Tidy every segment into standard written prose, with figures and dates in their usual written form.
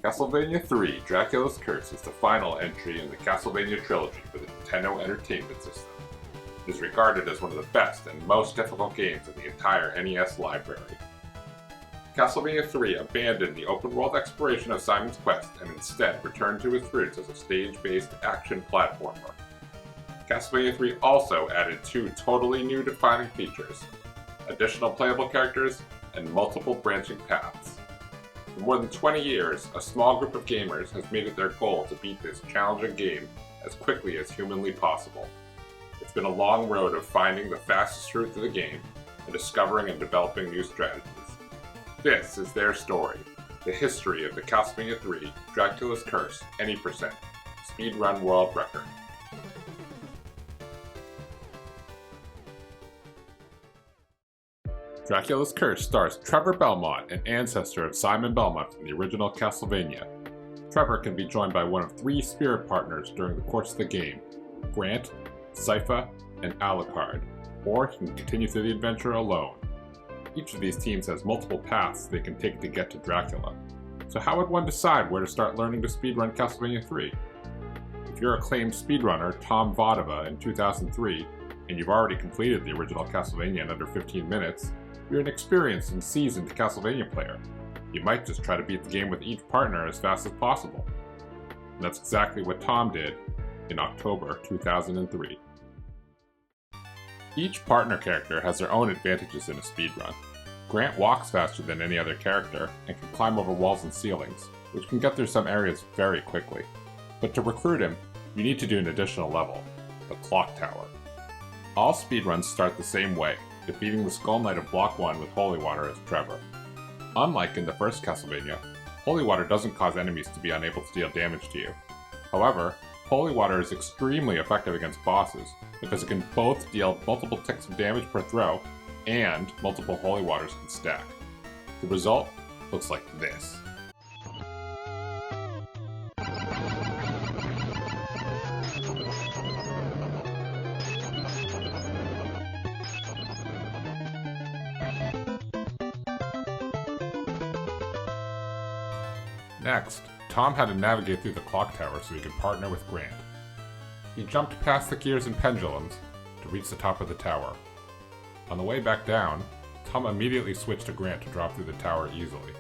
Castlevania 3 Dracula's Curse is the final entry in the Castlevania trilogy for the Nintendo Entertainment System. It is regarded as one of the best and most difficult games in the entire NES library. Castlevania 3 abandoned the open-world exploration of Simon's Quest and instead returned to its roots as a stage-based action platformer. Castlevania 3 also added 2 totally new defining features, additional playable characters, and multiple branching paths. For more than 20 years, a small group of gamers has made it their goal to beat this challenging game as quickly as humanly possible. It's been a long road of finding the fastest route to the game and discovering and developing new strategies. This is their story, the history of the Castlevania 3 Dracula's Curse Any Percent Speedrun World Record. Dracula's Curse stars Trevor Belmont, an ancestor of Simon Belmont from the original Castlevania. Trevor can be joined by one of 3 spirit partners during the course of the game, Grant, Sypha, and Alucard, or he can continue through the adventure alone. Each of these teams has multiple paths they can take to get to Dracula. So how would one decide where to start learning to speedrun Castlevania 3? If you're acclaimed speedrunner Tom Vodova in 2003, and you've already completed the original Castlevania in under 15 minutes, you're an experienced and seasoned Castlevania player. You might just try to beat the game with each partner as fast as possible. And that's exactly what Tom did in October 2003. Each partner character has their own advantages in a speedrun. Grant walks faster than any other character and can climb over walls and ceilings, which can get through some areas very quickly. But to recruit him, you need to do an additional level, the Clock Tower. All speedruns start the same way, defeating the Skull Knight of Block 1 with Holy Water as Trevor. Unlike in the first Castlevania, Holy Water doesn't cause enemies to be unable to deal damage to you. However, Holy Water is extremely effective against bosses because it can both deal multiple ticks of damage per throw and multiple Holy Waters can stack. The result looks like this. Next, Tom had to navigate through the clock tower so he could partner with Grant. He jumped past the gears and pendulums to reach the top of the tower. On the way back down, Tom immediately switched to Grant to drop through the tower easily.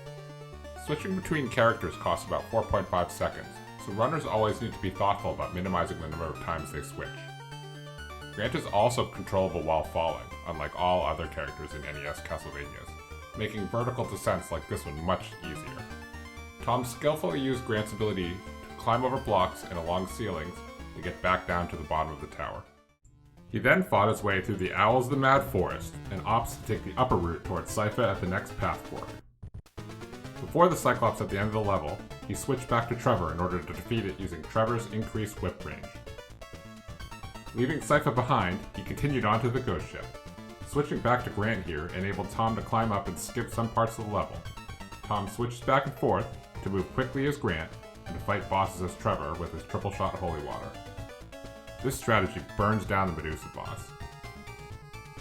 Switching between characters costs about 4.5 seconds, so runners always need to be thoughtful about minimizing the number of times they switch. Grant is also controllable while falling, unlike all other characters in NES Castlevanias, making vertical descents like this one much easier. Tom skillfully used Grant's ability to climb over blocks and along ceilings to get back down to the bottom of the tower. He then fought his way through the Owls of the Mad Forest and opts to take the upper route towards Sypha at the next path fork. Before the Cyclops at the end of the level, he switched back to Trevor in order to defeat it using Trevor's increased whip range. Leaving Sypha behind, he continued on to the ghost ship. Switching back to Grant here enabled Tom to climb up and skip some parts of the level. Tom switches back and forth to move quickly as Grant and to fight bosses as Trevor with his triple shot Holy Water. This strategy burns down the Medusa boss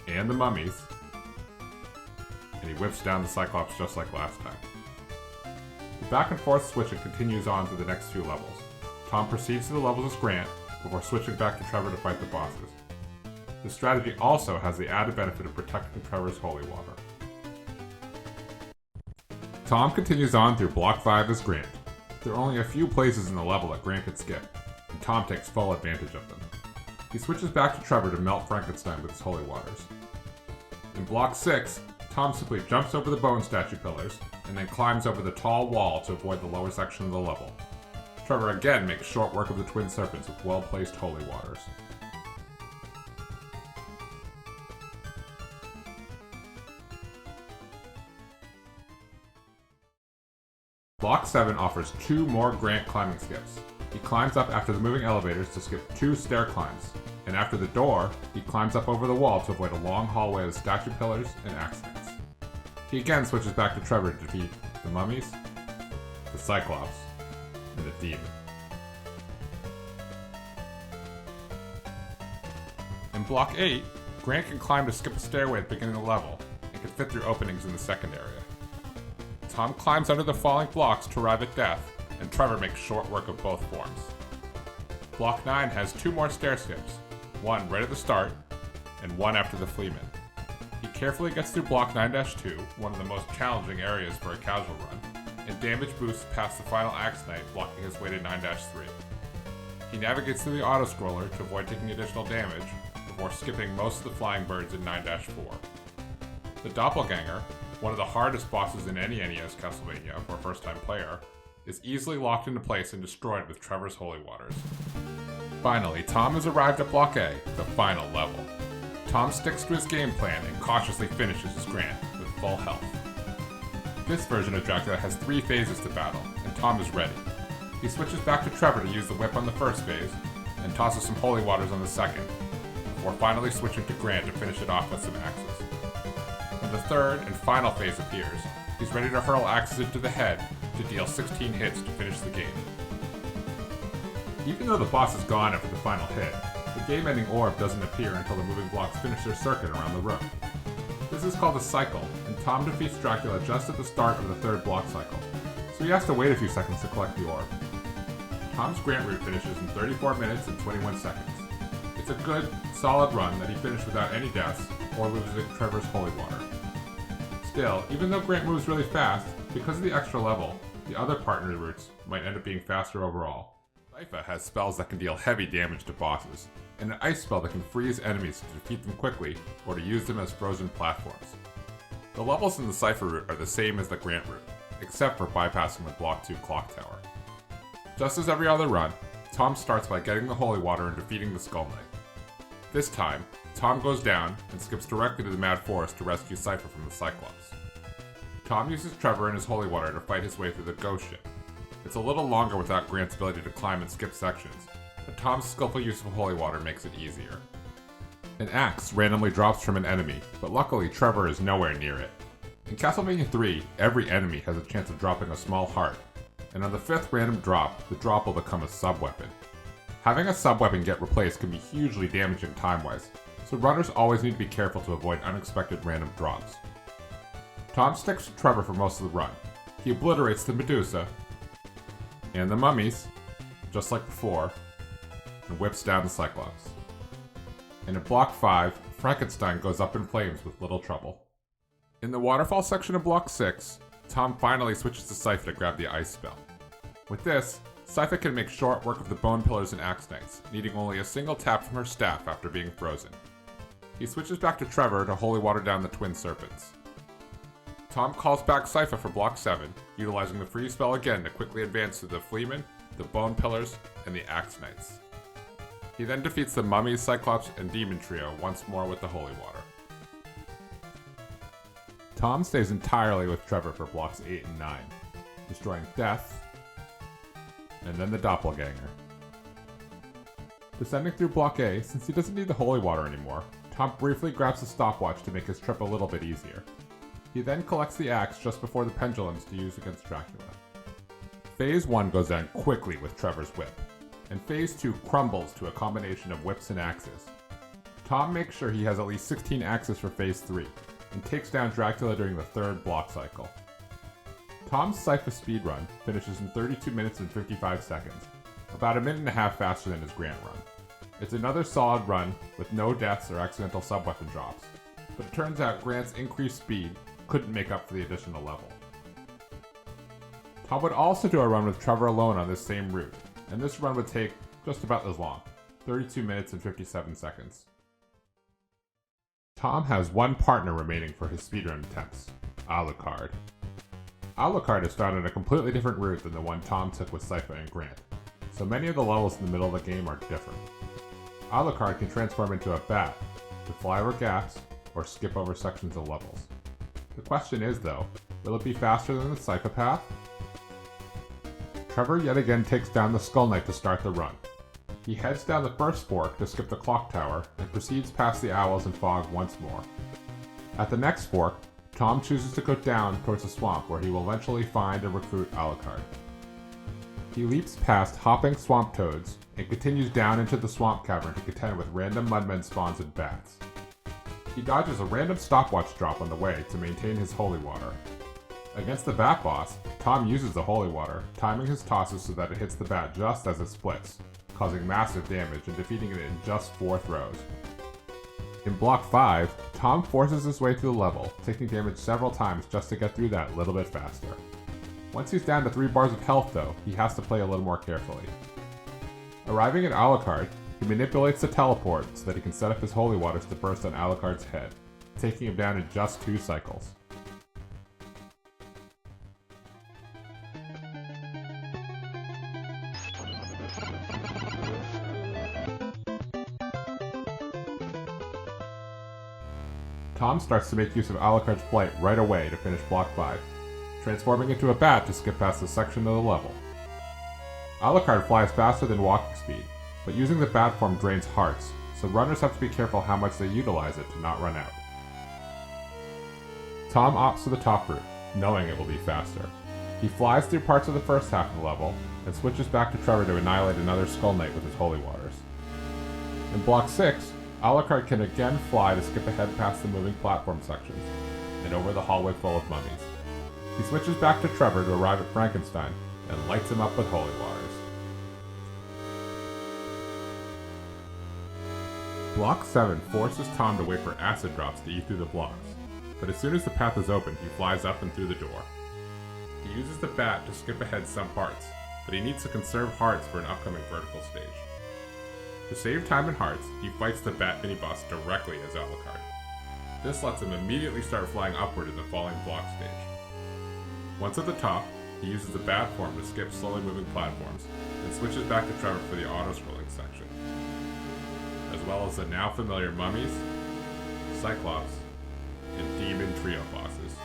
and the mummies, and he whips down the Cyclops just like last time. The back and forth switching continues on to the next few levels. Tom proceeds to the levels as Grant before switching back to Trevor to fight the bosses. This strategy also has the added benefit of protecting Trevor's Holy Water. Tom continues on through Block 5 as Grant. There are only a few places in the level that Grant can skip, and Tom takes full advantage of them. He switches back to Trevor to melt Frankenstein with his Holy Waters. In Block 6, Tom simply jumps over the bone statue pillars, and then climbs over the tall wall to avoid the lower section of the level. Trevor again makes short work of the Twin Serpents with well-placed Holy Waters. Block 7 offers 2 more Grant climbing skips. He climbs up after the moving elevators to skip 2 stair climbs, and after the door, he climbs up over the wall to avoid a long hallway of statue pillars and accidents. He again switches back to Trevor to defeat the mummies, the Cyclops, and the demon. In Block 8, Grant can climb to skip a stairway at the beginning of the level, and can fit through openings in the second area. Tom climbs under the falling blocks to arrive at death, and Trevor makes short work of both forms. Block 9 has 2 more stair skips, one right at the start, and one after the Fleeman. He carefully gets through Block 9-2, one of the most challenging areas for a casual run, and damage boosts past the final Axe Knight, blocking his way to 9-3. He navigates through the auto-scroller to avoid taking additional damage, before skipping most of the flying birds in 9-4. The Doppelganger, one of the hardest bosses in any NES Castlevania for a first-time player, is easily locked into place and destroyed with Trevor's Holy Waters. Finally, Tom has arrived at Block A, the final level. Tom sticks to his game plan and cautiously finishes his Grant with full health. This version of Dracula has 3 phases to battle, and Tom is ready. He switches back to Trevor to use the whip on the first phase, and tosses some Holy Waters on the second, before finally switching to Grant to finish it off with some axes. When the third and final phase appears, he's ready to hurl axes into the head to deal 16 hits to finish the game. Even though the boss is gone after the final hit, the game-ending orb doesn't appear until the moving blocks finish their circuit around the room. This is called a cycle, and Tom defeats Dracula just at the start of the third block cycle, so he has to wait a few seconds to collect the orb. Tom's Grant route finishes in 34 minutes and 21 seconds. It's a good, solid run that he finished without any deaths or losing Trevor's Holy Water. Still, even though Grant moves really fast, because of the extra level, the other partner routes might end up being faster overall. Sypha has spells that can deal heavy damage to bosses, and an ice spell that can freeze enemies to defeat them quickly or to use them as frozen platforms. The levels in the Sypha route are the same as the Grant route, except for bypassing the Block 2 clock tower. Just as every other run, Tom starts by getting the Holy Water and defeating the Skull Knight. This time, Tom goes down and skips directly to the Mad Forest to rescue Sypha from the Cyclops. Tom uses Trevor and his Holy Water to fight his way through the ghost ship. It's a little longer without Grant's ability to climb and skip sections, but Tom's skillful use of Holy Water makes it easier. An axe randomly drops from an enemy, but luckily Trevor is nowhere near it. In Castlevania 3, every enemy has a chance of dropping a small heart, and on the 5th random drop, the drop will become a sub-weapon. Having a sub-weapon get replaced can be hugely damaging time-wise, so runners always need to be careful to avoid unexpected random drops. Tom sticks to Trevor for most of the run. He obliterates the Medusa and the mummies, just like before, and whips down the Cyclops. And in Block 5, Frankenstein goes up in flames with little trouble. In the waterfall section of Block 6, Tom finally switches to Sypha to grab the ice spell. With this, Sypha can make short work of the Bone Pillars and Axe Knights, needing only a single tap from her staff after being frozen. He switches back to Trevor to Holy Water down the Twin Serpents. Tom calls back Sypha for Block 7, utilizing the freeze spell again to quickly advance to the Fleeman, the Bone Pillars, and the Axe Knights. He then defeats the Mummies, Cyclops, and Demon Trio once more with the Holy Water. Tom stays entirely with Trevor for Blocks 8 and 9, destroying Death, and then the Doppelganger. Descending through Block A, since he doesn't need the Holy Water anymore, Tom briefly grabs a stopwatch to make his trip a little bit easier. He then collects the axe just before the pendulums to use against Dracula. Phase 1 goes down quickly with Trevor's whip, and Phase 2 crumbles to a combination of whips and axes. Tom makes sure he has at least 16 axes for Phase 3, and takes down Dracula during the third block cycle. Tom's Sypha speedrun finishes in 32 minutes and 55 seconds, about a minute and a half faster than his Grant run. It's another solid run with no deaths or accidental sub-weapon drops, but it turns out Grant's increased speed couldn't make up for the additional level. Tom would also do a run with Trevor alone on this same route, and this run would take just about as long, 32 minutes and 57 seconds. Tom has one partner remaining for his speedrun attempts, Alucard. Alucard is found on a completely different route than the one Tom took with Sypha and Grant, so many of the levels in the middle of the game are different. Alucard can transform into a bat, to fly over gaps, or skip over sections of levels. The question is though, will it be faster than the Sypha path? Trevor yet again takes down the Skull Knight to start the run. He heads down the first fork to skip the clock tower and proceeds past the owls and fog once more. At the next fork, Tom chooses to go down towards the swamp where he will eventually find and recruit Alucard. He leaps past hopping swamp toads and continues down into the swamp cavern to contend with random mudmen spawns and bats. He dodges a random stopwatch drop on the way to maintain his Holy Water. Against the bat boss, Tom uses the holy water, timing his tosses so that it hits the bat just as it splits, causing massive damage and defeating it in just 4 throws. In Block 5, Tom forces his way through the level, taking damage several times just to get through that little bit faster. Once he's down to 3 bars of health though, he has to play a little more carefully. Arriving at Alucard, he manipulates the teleport so that he can set up his holy waters to burst on Alucard's head, taking him down in just 2 cycles. Tom starts to make use of Alucard's flight right away to finish Block 5, transforming into a bat to skip past the section of the level. Alucard flies faster than walking speed, but using the bat form drains hearts, so runners have to be careful how much they utilize it to not run out. Tom opts for the top route, knowing it will be faster. He flies through parts of the first half of the level, and switches back to Trevor to annihilate another Skull Knight with his holy waters. In Block 6, Alucard can again fly to skip ahead past the moving platform sections, and over the hallway full of mummies. He switches back to Trevor to arrive at Frankenstein, and lights him up with holy waters. Block 7 forces Tom to wait for acid drops to eat through the blocks, but as soon as the path is open, he flies up and through the door. He uses the bat to skip ahead some parts, but he needs to conserve hearts for an upcoming vertical stage. To save time and hearts, he fights the bat mini-boss directly as Alucard. This lets him immediately start flying upward in the falling block stage. Once at the top, he uses the bat form to skip slowly moving platforms, and switches back to Trevor for the auto-scrolling section, as well as the now familiar mummies, Cyclops, and demon trio bosses.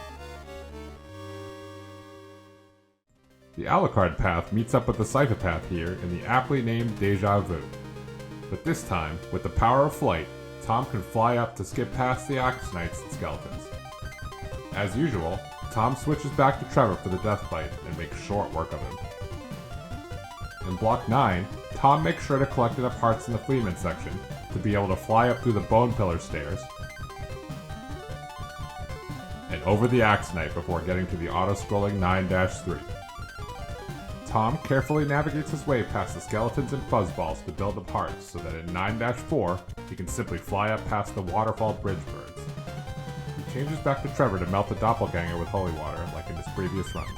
The Alucard path meets up with the Cypher path here in the aptly named Deja Vu. But this time, with the power of flight, Tom can fly up to skip past the Axe Knights and skeletons. As usual, Tom switches back to Trevor for the death fight and makes short work of him. In Block 9, Tom makes sure to collect enough hearts in the Fleeman section to be able to fly up through the Bone Pillar stairs and over the Axe Knight before getting to the auto-scrolling 9-3. Tom carefully navigates his way past the skeletons and fuzzballs to build up hearts so that in 9-4, he can simply fly up past the waterfall bridge birds. He changes back to Trevor to melt the doppelganger with holy water like in his previous runs.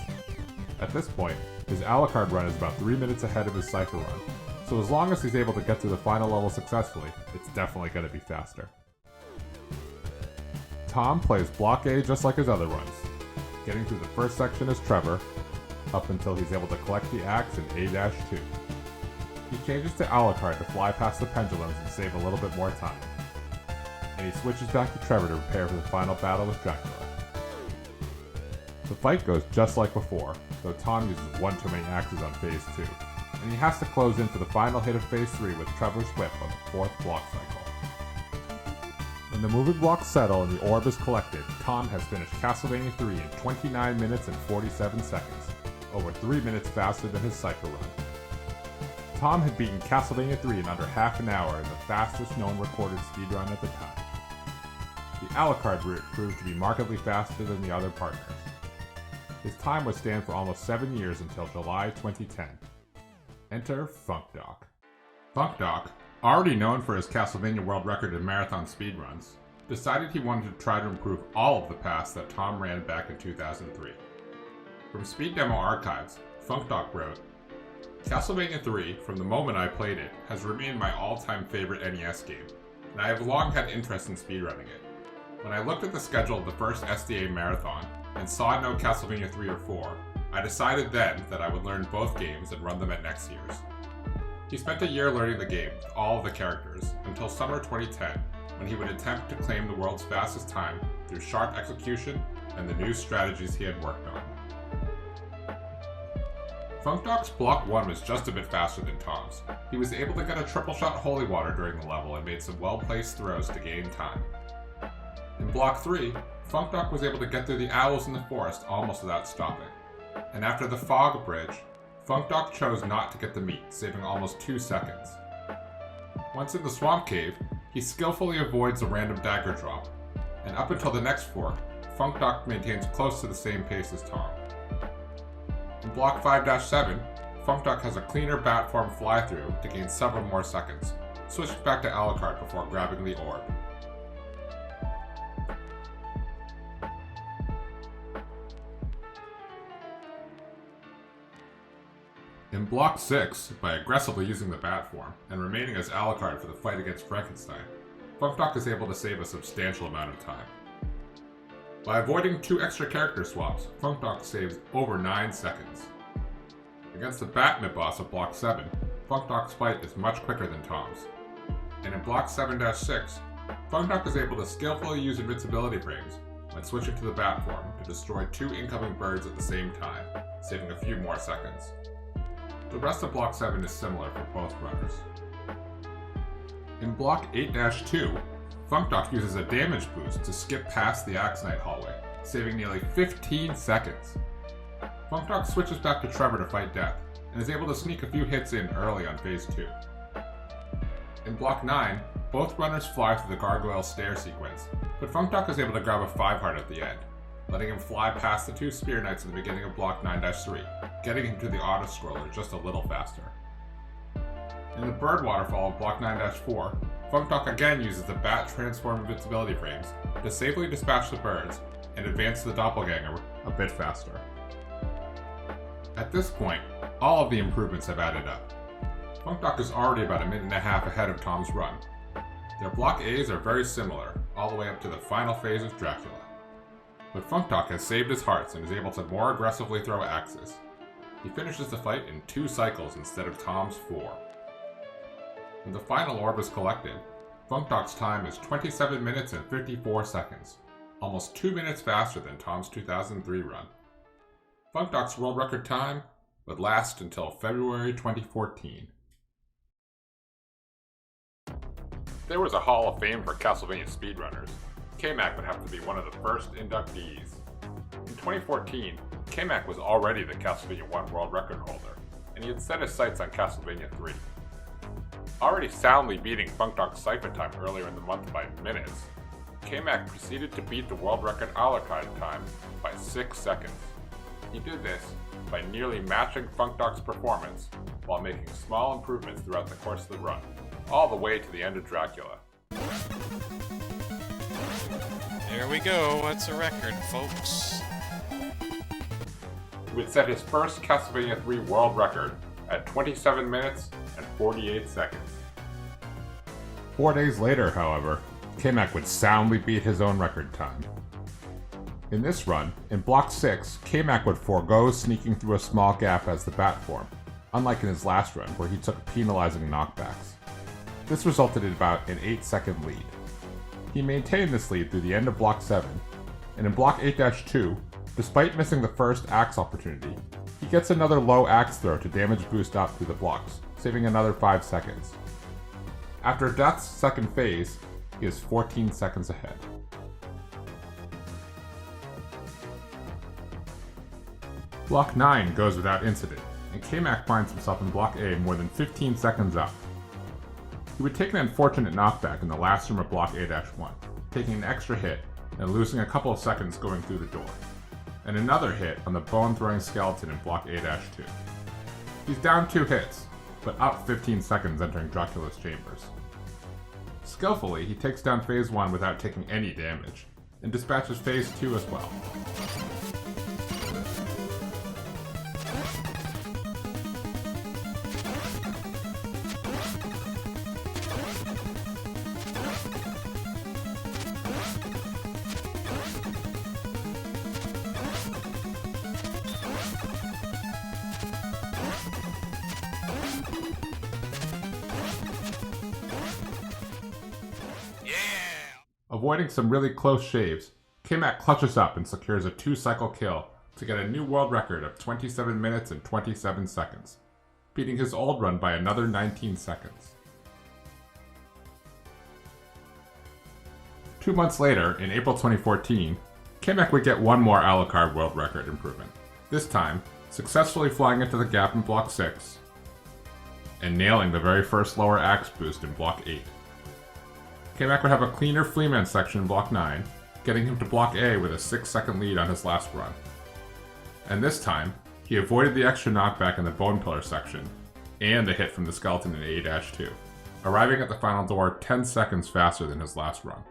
At this point, his Alucard run is about 3 minutes ahead of his Cypher run, so as long as he's able to get through the final level successfully, it's definitely going to be faster. Tom plays Block A just like his other runs, getting through the first section as Trevor, up until he's able to collect the axe in A-2. He changes to Alucard to fly past the pendulums and save a little bit more time. And he switches back to Trevor to prepare for the final battle with Dracula. The fight goes just like before, though Tom uses one too many axes on Phase 2, and he has to close in for the final hit of Phase 3 with Trevor's whip on the 4th block cycle. When the moving blocks settle and the orb is collected, Tom has finished Castlevania 3 in 29 minutes and 47 seconds, over 3 minutes faster than his Cypher run. Tom had beaten Castlevania 3 in under half an hour in the fastest known recorded speedrun at the time. The Alucard route proved to be markedly faster than the other partners. His time would stand for almost 7 years until July 2010. Enter FunkDoc. FunkDoc, already known for his Castlevania world record in marathon speedruns, decided he wanted to try to improve all of the paths that Tom ran back in 2003. From Speed Demo Archives, FunkDoc wrote, "Castlevania 3, from the moment I played it, has remained my all-time favorite NES game, and I have long had interest in speedrunning it. When I looked at the schedule of the first SDA marathon, and saw no Castlevania 3 or 4, I decided then that I would learn both games and run them at next year's." He spent a year learning the game, all of the characters, until summer 2010, when he would attempt to claim the world's fastest time through sharp execution and the new strategies he had worked on. FunkDoc's Block 1 was just a bit faster than Tom's. He was able to get a triple shot holy water during the level and made some well-placed throws to gain time. In Block 3, FunkDoc was able to get through the owls in the forest almost without stopping. And after the fog bridge, FunkDoc chose not to get the meat, saving almost 2 seconds. Once in the swamp cave, he skillfully avoids a random dagger drop, and up until the next fork, FunkDuck maintains close to the same pace as Tom. In Block 5-7, FunkDuck has a cleaner bat-form fly-through to gain several more seconds, switching back to Alucard before grabbing the orb. In Block 6, by aggressively using the bat form and remaining as Alucard for the fight against Frankenstein, FunkDuck is able to save a substantial amount of time. By avoiding 2 extra character swaps, FunkDuck saves over 9 seconds. Against the Bat mid-boss of Block 7, FunkDuck's fight is much quicker than Tom's. And in Block 7-6, FunkDuck is able to skillfully use invincibility frames when switching to the Bat form to destroy 2 incoming birds at the same time, saving a few more seconds. The rest of Block 7 is similar for both runners. In Block 8-2, FunkDuck uses a damage boost to skip past the Axe Knight hallway, saving nearly 15 seconds. FunkDuck switches back to Trevor to fight Death, and is able to sneak a few hits in early on Phase 2. In Block 9, both runners fly through the gargoyle stair sequence, but FunkDuck is able to grab a 5-heart at the end, letting him fly past the 2 Spear Knights in the beginning of Block 9-3, getting him to the auto-scroller just a little faster. In the Bird Waterfall of Block 9-4, FunkDuck again uses the Bat Transform invincibility frames to safely dispatch the birds and advance the Doppelganger a bit faster. At this point, all of the improvements have added up. FunkDuck is already about a minute and a half ahead of Tom's run. Their Block A's are very similar, all the way up to the final phase of Dracula. But FunkDuck has saved his hearts and is able to more aggressively throw axes. He finishes the fight in 2 cycles instead of Tom's 4. When the final orb is collected, FunkDuck's time is 27 minutes and 54 seconds, almost 2 minutes faster than Tom's 2003 run. FunkDuck's world record time would last until February 2014. If there was a Hall of Fame for Castlevania speedrunners, Kmac would have to be one of the first inductees. In 2014, Kmac was already the Castlevania 1 world record holder, and he had set his sights on Castlevania 3. Already soundly beating FunkDuck's Cypher time earlier in the month by minutes, Kmac proceeded to beat the world record Alucard time by 6 seconds. He did this by nearly matching FunkDuck's performance while making small improvements throughout the course of the run, all the way to the end of Dracula. There we go, what's a record, folks? He would set his first Castlevania 3 world record at 27 minutes and 48 seconds. 4 days later, however, Kmac would soundly beat his own record time. In this run, in Block 6, Kmac would forego sneaking through a small gap as the Bat form, unlike in his last run where he took penalizing knockbacks. This resulted in about an 8-second lead. He maintained this lead through the end of Block 7, and in Block 8-2, despite missing the first axe opportunity, he gets another low axe throw to damage boost up through the blocks, saving another 5 seconds. After Death's second phase, he is 14 seconds ahead. Block 9 goes without incident, and Kmac finds himself in Block A more than 15 seconds up. He would take an unfortunate knockback in the last room of Block 8-1, taking an extra hit and losing a couple of seconds going through the door, and another hit on the bone-throwing skeleton in Block 8-2. He's down 2 hits, but up 15 seconds entering Dracula's chambers. Skillfully, he takes down Phase 1 without taking any damage, and dispatches Phase 2 as well. Avoiding some really close shaves, Kmac clutches up and secures a 2-cycle kill to get a new world record of 27 minutes and 27 seconds, beating his old run by another 19 seconds. 2 months later, in April 2014, Kmac would get one more Alucard world record improvement, this time successfully flying into the gap in Block 6 and nailing the very first lower axe boost in Block 8. Kmac would have a cleaner Fleaman section in Block 9, getting him to block A with a 6-second lead on his last run. And this time, he avoided the extra knockback in the Bone Pillar section, and the hit from the skeleton in A-2, arriving at the final door 10 seconds faster than his last run.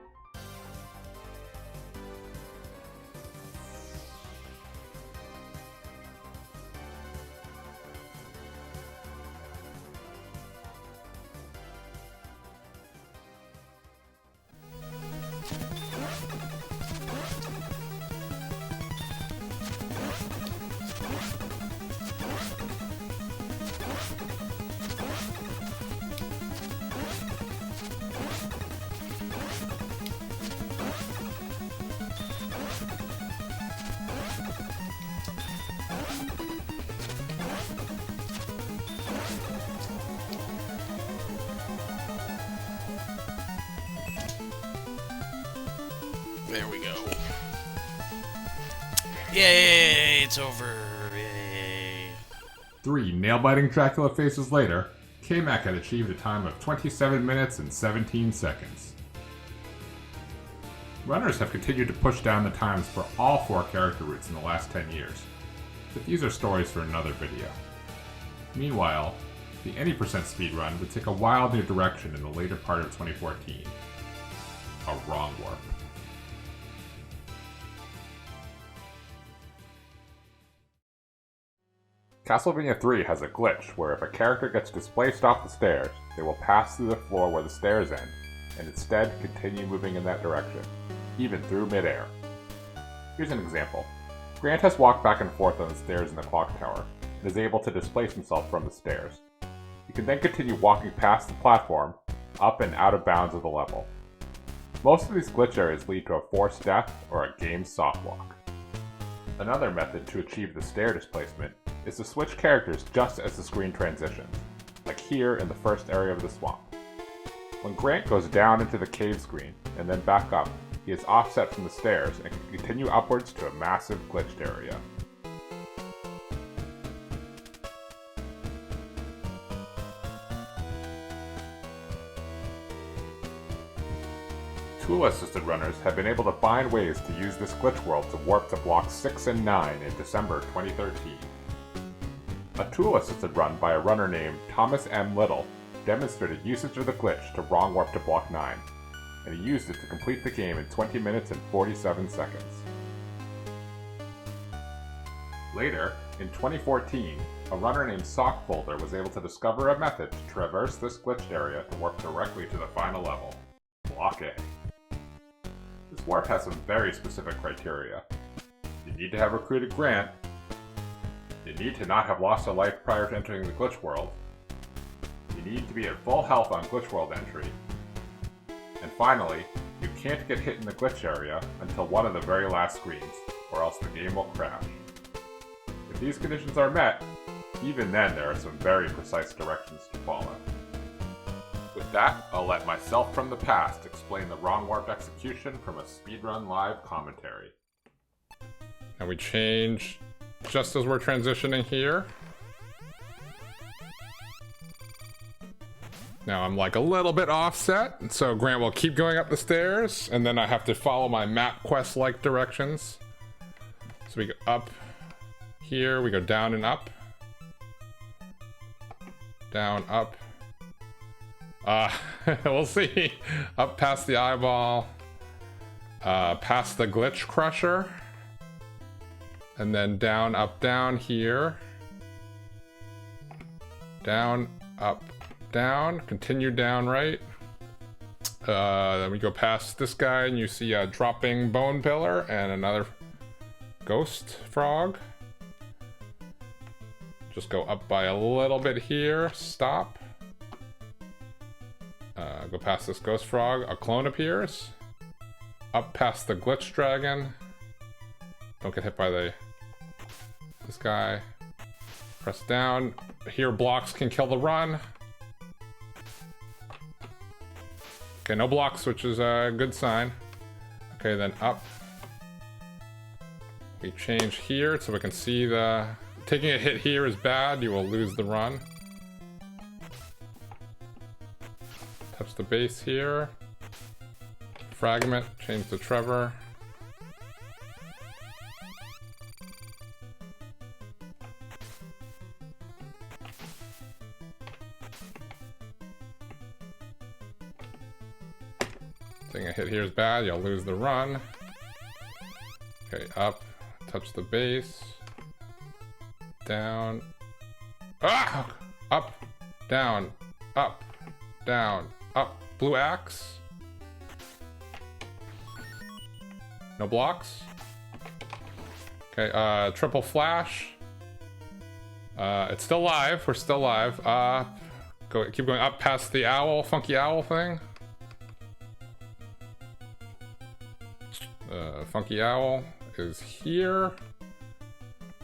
There we go. Yay, it's over. Yay. 3 nail-biting Dracula faces later, Kmac had achieved a time of 27 minutes and 17 seconds. Runners have continued to push down the times for all 4 character routes in the last 10 years, but these are stories for another video. Meanwhile, the any% speedrun would take a wild new direction in the later part of 2014. A wrong warp. Castlevania 3 has a glitch where if a character gets displaced off the stairs, they will pass through the floor where the stairs end, and instead continue moving in that direction, even through midair. Here's an example. Grant has walked back and forth on the stairs in the clock tower, and is able to displace himself from the stairs. He can then continue walking past the platform, up and out of bounds of the level. Most of these glitch areas lead to a forced death or a game soft lock. Another method to achieve the stair displacement is to switch characters just as the screen transitions, like here in the first area of the swamp. When Grant goes down into the cave screen and then back up, he is offset from the stairs and can continue upwards to a massive glitched area. Tool-assisted runners have been able to find ways to use this glitch world to warp to blocks 6 and 9 in December 2013. A tool-assisted run by a runner named Thomas M. Little demonstrated usage of the glitch to wrong warp to block 9, and he used it to complete the game in 20 minutes and 47 seconds. Later, in 2014, a runner named Sockfolder was able to discover a method to traverse this glitched area to warp directly to the final level, Block A. This warp has some very specific criteria. You need to have recruited Grant, you need to not have lost a life prior to entering the glitch world, you need to be at full health on glitch world entry, and finally, you can't get hit in the glitch area until one of the very last screens, or else the game will crash. If these conditions are met, even then there are some very precise directions to follow. With that, I'll let myself from the past explain the wrong warp execution from a speedrun live commentary. And we change just as we're transitioning here. Now I'm like a little bit offset, so Grant will keep going up the stairs, and then I have to follow my map quest-like directions. So we go up here, we go down and up. Down, up. We'll see. Up past the eyeball. Past the glitch crusher. And then down, up, down here. Down, up, down. Continue down, right. Then we go past this guy and you see a dropping bone pillar and another ghost frog. Just go up by a little bit here. Stop. Go past this ghost frog. A clone appears. Up past the glitch dragon. Don't get hit by this guy. Press down. Here blocks can kill the run. Okay, no blocks, which is a good sign. Okay, then up. We change here so we can see the... Taking a hit here is bad, you will lose the run. Touch the base here. Fragment, change to Trevor. Thing a hit here is bad, you'll lose the run. Okay, up, touch the base. Down. Ah! Up, down, up, down, up. Blue axe. No blocks. Okay, triple flash. It's still live. We're still live. Keep going up past the owl, funky owl thing. Funky owl is here.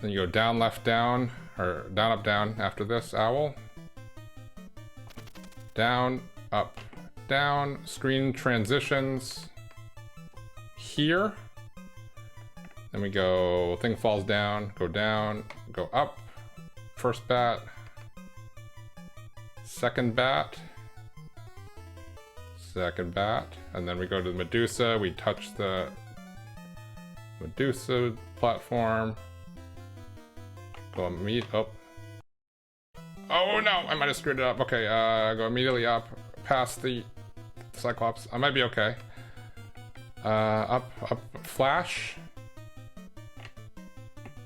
Then you go down, left, down, or down, up, down after this owl. Down, up, down. Screen transitions here. Then we go, thing falls down, go up. First bat. Second bat. Second bat. And then we go to the Medusa. We touch the Medusa platform. Go meet up. Oh no, I might have screwed it up. Okay, go immediately up past the Cyclops. I might be okay. Up, flash.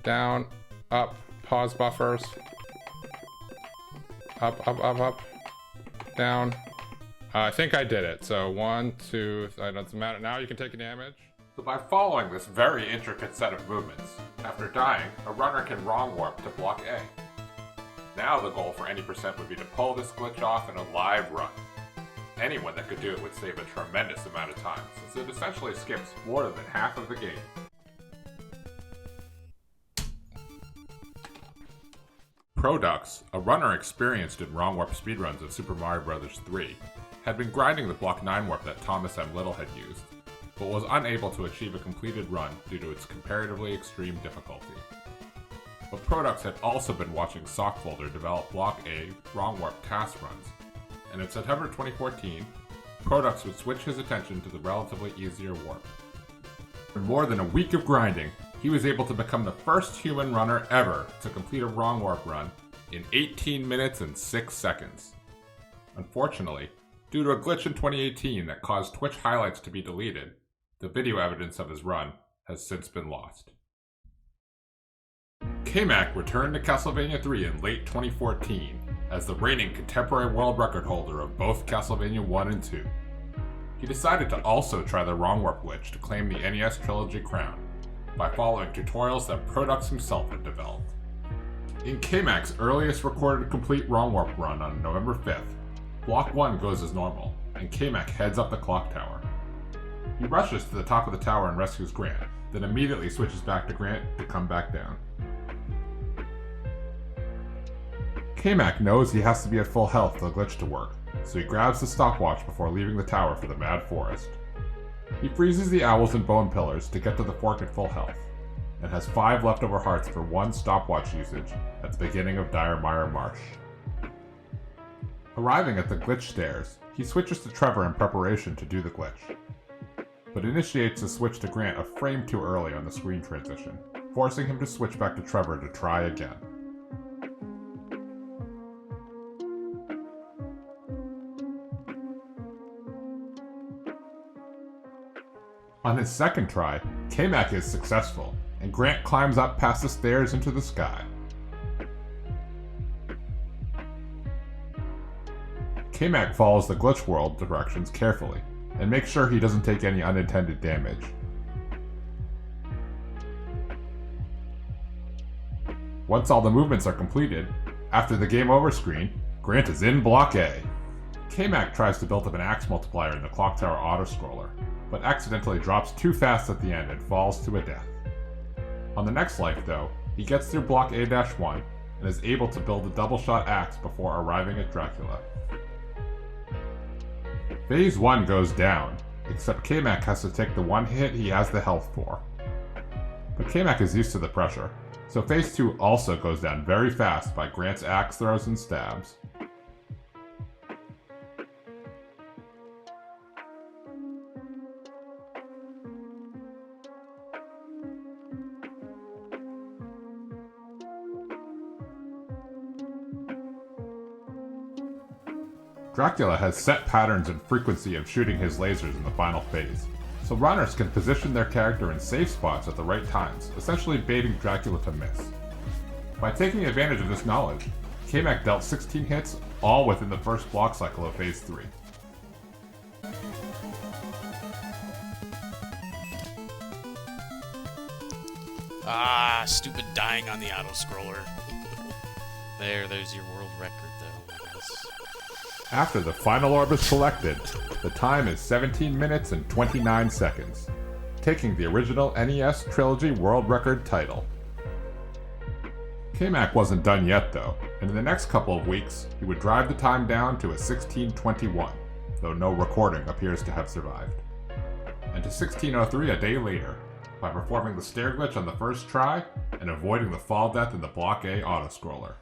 Down, up, pause buffers. Up, down. I think I did it. So 1, 2, it doesn't matter. Now you can take a damage. So by following this very intricate set of movements, after dying, a runner can wrong warp to block A. Now the goal for any percent would be to pull this glitch off in a live run. Anyone that could do it would save a tremendous amount of time, since it essentially skips more than half of the game. ProDucks, a runner experienced in wrong warp speedruns of Super Mario Bros. 3, had been grinding the Block 9 warp that Thomas M. Little had used, but was unable to achieve a completed run due to its comparatively extreme difficulty. But ProDucks had also been watching Sockfolder develop Block A wrong warp task runs, and in September 2014, ProDucks would switch his attention to the relatively easier warp. In more than a week of grinding, he was able to become the first human runner ever to complete a wrong warp run in 18 minutes and 6 seconds. Unfortunately, due to a glitch in 2018 that caused Twitch highlights to be deleted, the video evidence of his run has since been lost. Kmac returned to Castlevania 3 in late 2014 as the reigning contemporary world record holder of both Castlevania 1 and 2. He decided to also try the wrong warp glitch to claim the NES Trilogy crown by following tutorials that ProDucks himself had developed. In Kmac's earliest recorded complete wrong warp run on November 5th, Block 1 goes as normal, and Kmac heads up the clock tower. He rushes to the top of the tower and rescues Grant, then immediately switches back to Grant to come back down. Kmac knows he has to be at full health for the glitch to work, so he grabs the stopwatch before leaving the tower for the Mad Forest. He freezes the owls and bone pillars to get to the fork at full health, and has 5 leftover hearts for 1 stopwatch usage at the beginning of Dire Mire Marsh. Arriving at the glitch stairs, he switches to Trevor in preparation to do the glitch, but initiates the switch to Grant a frame too early on the screen transition, forcing him to switch back to Trevor to try again. On his second try, Kmac is successful, and Grant climbs up past the stairs into the sky. Kmac follows the glitch world directions carefully, and makes sure he doesn't take any unintended damage. Once all the movements are completed, after the game over screen, Grant is in Block A. Kmac tries to build up an axe multiplier in the clock tower auto-scroller, but accidentally drops too fast at the end and falls to a death. On the next life, though, he gets through Block A-1 and is able to build a double-shot axe before arriving at Dracula. Phase 1 goes down, except Kmac has to take the one hit he has the health for. But Kmac is used to the pressure, so Phase 2 also goes down very fast by Grant's axe throws and stabs. Dracula has set patterns and frequency of shooting his lasers in the final phase, so runners can position their character in safe spots at the right times, essentially baiting Dracula to miss. By taking advantage of this knowledge, Kmac dealt 16 hits, all within the first block cycle of Phase 3. Ah, stupid dying on the auto-scroller. There's your world record, though, I guess. After the final orb is collected, the time is 17 minutes and 29 seconds, taking the original NES Trilogy world record title. Kmac wasn't done yet, though, and in the next couple of weeks, he would drive the time down to a 16:21, though no recording appears to have survived, and to 16:03 a day later, by performing the stair glitch on the first try and avoiding the fall death in the Block A autoscroller.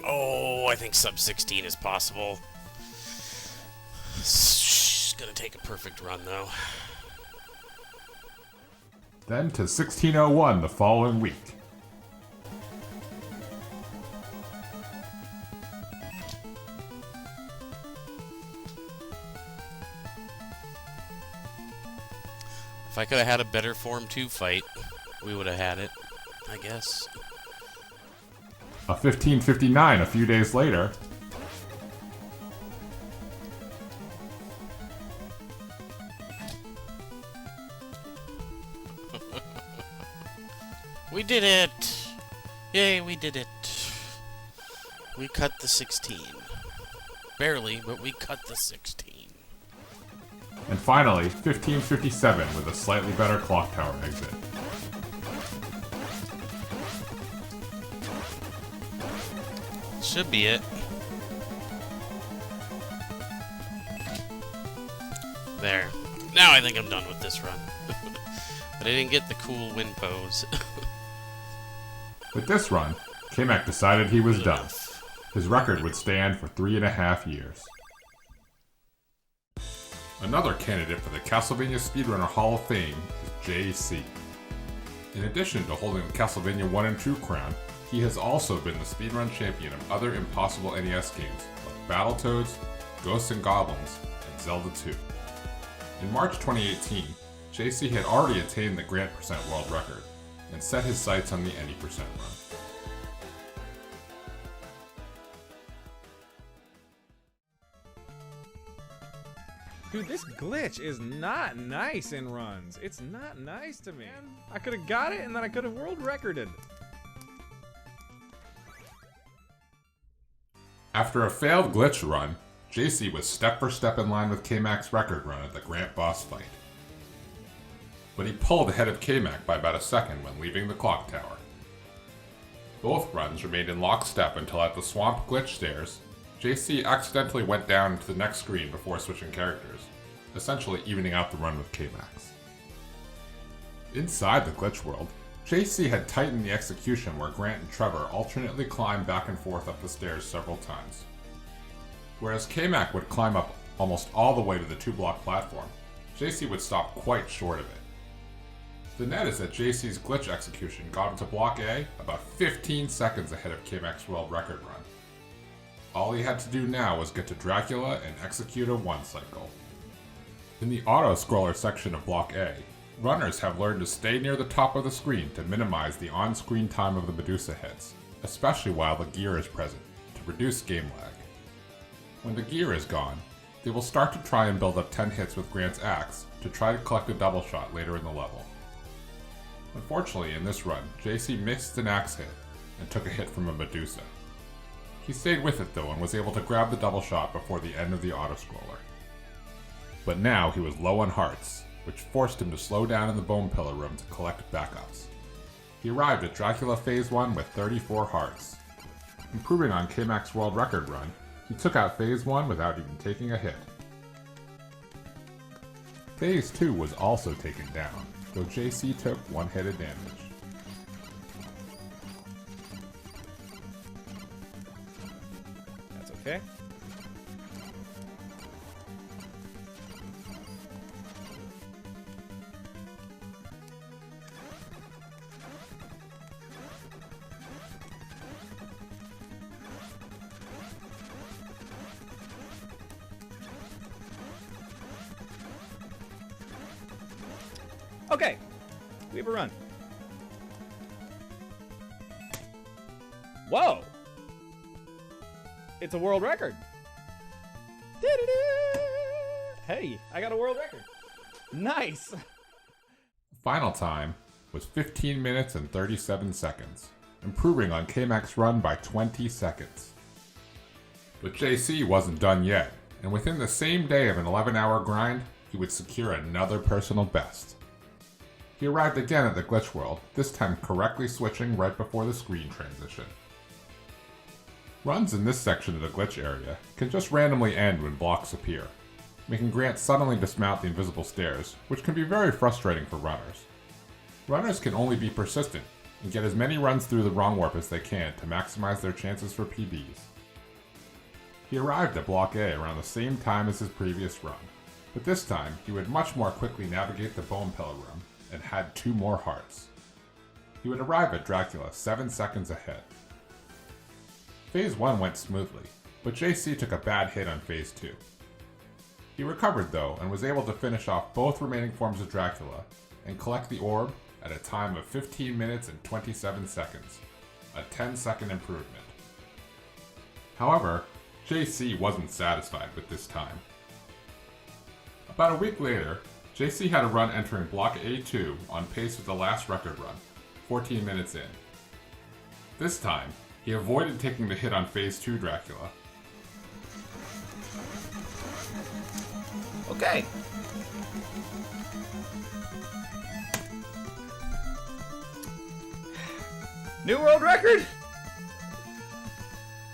Oh, I think sub 16 is possible. It's gonna take a perfect run, though. Then to 16:01 the following week. If I could have had a better Form 2 fight, we would have had it, I guess. A 15:59 a few days later. We did it! Yay, we did it. We cut the 16. Barely, but we cut the 16. And finally, 15:57 with a slightly better clock tower exit. Should be it. There. Now I think I'm done with this run. But I didn't get the cool win pose. With this run, Kmac decided he was Good done. enough. His record would stand for 3.5 years. Another candidate for the Castlevania Speedrunner Hall of Fame is JC. In addition to holding the Castlevania 1 and 2 crown, he has also been the speedrun champion of other impossible NES games like Battletoads, Ghosts and Goblins, and Zelda 2. In March 2018, JC had already attained the Grant percent world record and set his sights on the any percent run. Dude, this glitch is not nice in runs. It's not nice to me. I could have got it and then I could have world recorded. After a failed glitch run, JC was step for step in line with Kmac's record run at the Grant boss fight. But he pulled ahead of Kmac by about a second when leaving the clock tower. Both runs remained in lockstep until at the swamp glitch stairs, JC accidentally went down to the next screen before switching characters, essentially evening out the run with Kmac's. Inside the glitch world, JC had tightened the execution where Grant and Trevor alternately climbed back and forth up the stairs several times. Whereas Kmac would climb up almost all the way to the 2-block platform, JC would stop quite short of it. The net is that JC's glitch execution got him to Block A about 15 seconds ahead of Kmac's world record run. All he had to do now was get to Dracula and execute a 1 cycle. In the auto-scroller section of Block A, runners have learned to stay near the top of the screen to minimize the on-screen time of the Medusa hits, especially while the gear is present, to reduce game lag. When the gear is gone, they will start to try and build up 10 hits with Grant's axe to try to collect a double shot later in the level. Unfortunately, in this run, JC missed an axe hit and took a hit from a Medusa. He stayed with it though and was able to grab the double shot before the end of the auto-scroller. But now he was low on hearts, which forced him to slow down in the Bone Pillar room to collect backups. He arrived at Dracula Phase 1 with 34 hearts. Improving on Kmac's world record run, he took out Phase 1 without even taking a hit. Phase 2 was also taken down, though JC took 1 hit of damage. That's okay. Okay, we have a run. Whoa! It's a world record. Hey, I got a world record. Nice. Final time was 15 minutes and 37 seconds, improving on Kmac's run by 20 seconds. But JC wasn't done yet, and within the same day of an 11-hour grind, he would secure another personal best. He arrived again at the glitch world, this time correctly switching right before the screen transition. Runs in this section of the glitch area can just randomly end when blocks appear, making Grant suddenly dismount the invisible stairs, which can be very frustrating for runners. Runners can only be persistent and get as many runs through the wrong warp as they can to maximize their chances for PBs. He arrived at Block A around the same time as his previous run, but this time he would much more quickly navigate the bone pillar room and had 2 more hearts. He would arrive at Dracula 7 seconds ahead. Phase 1 went smoothly, but JC took a bad hit on Phase 2. He recovered though and was able to finish off both remaining forms of Dracula and collect the orb at a time of 15 minutes and 27 seconds, a 10-second improvement. However, JC wasn't satisfied with this time. About a week later, JC had a run entering Block A2 on pace with the last record run, 14 minutes in. This time, he avoided taking the hit on Phase 2 Dracula. Okay. New world record!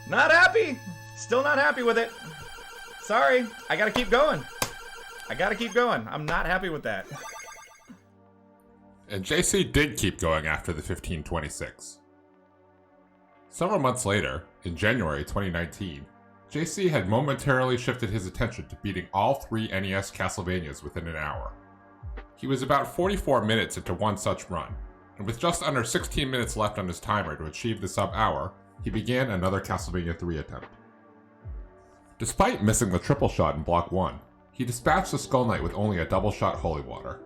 Not happy! Still not happy with it. Sorry, I gotta keep going. I'm not happy with that. And JC did keep going after the 1526. Several months later, in January 2019, JC had momentarily shifted his attention to beating all 3 NES Castlevanias within an hour. He was about 44 minutes into one such run, and with just under 16 minutes left on his timer to achieve the sub-hour, he began another Castlevania 3 attempt. Despite missing the triple shot in Block 1, he dispatched the Skull Knight with only a double shot Holy Water,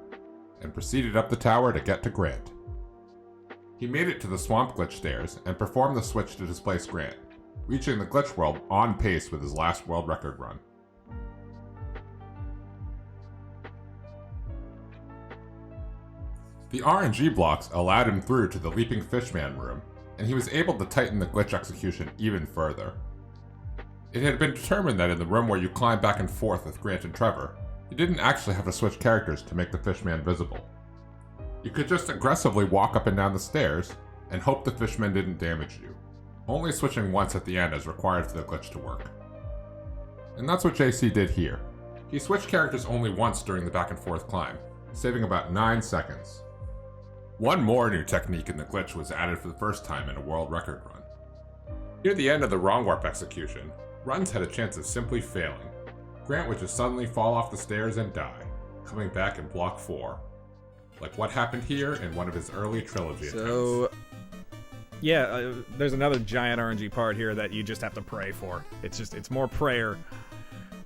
and proceeded up the tower to get to Grant. He made it to the Swamp Glitch stairs and performed the switch to displace Grant, reaching the glitch world on pace with his last world record run. The RNG blocks allowed him through to the Leaping Fishman room, and he was able to tighten the glitch execution even further. It had been determined that in the room where you climb back and forth with Grant and Trevor, you didn't actually have to switch characters to make the Fishman visible. You could just aggressively walk up and down the stairs and hope the Fishman didn't damage you, only switching once at the end as required for the glitch to work. And that's what JC did here. He switched characters only once during the back and forth climb, saving about 9 seconds. One more new technique in the glitch was added for the first time in a world record run. Near the end of the wrong warp execution, runs had a chance of simply failing. Grant would just suddenly fall off the stairs and die, coming back in Block 4. Like what happened here in one of his early trilogy attempts. Yeah, there's another giant RNG part here that you just have to pray for. It's more prayer.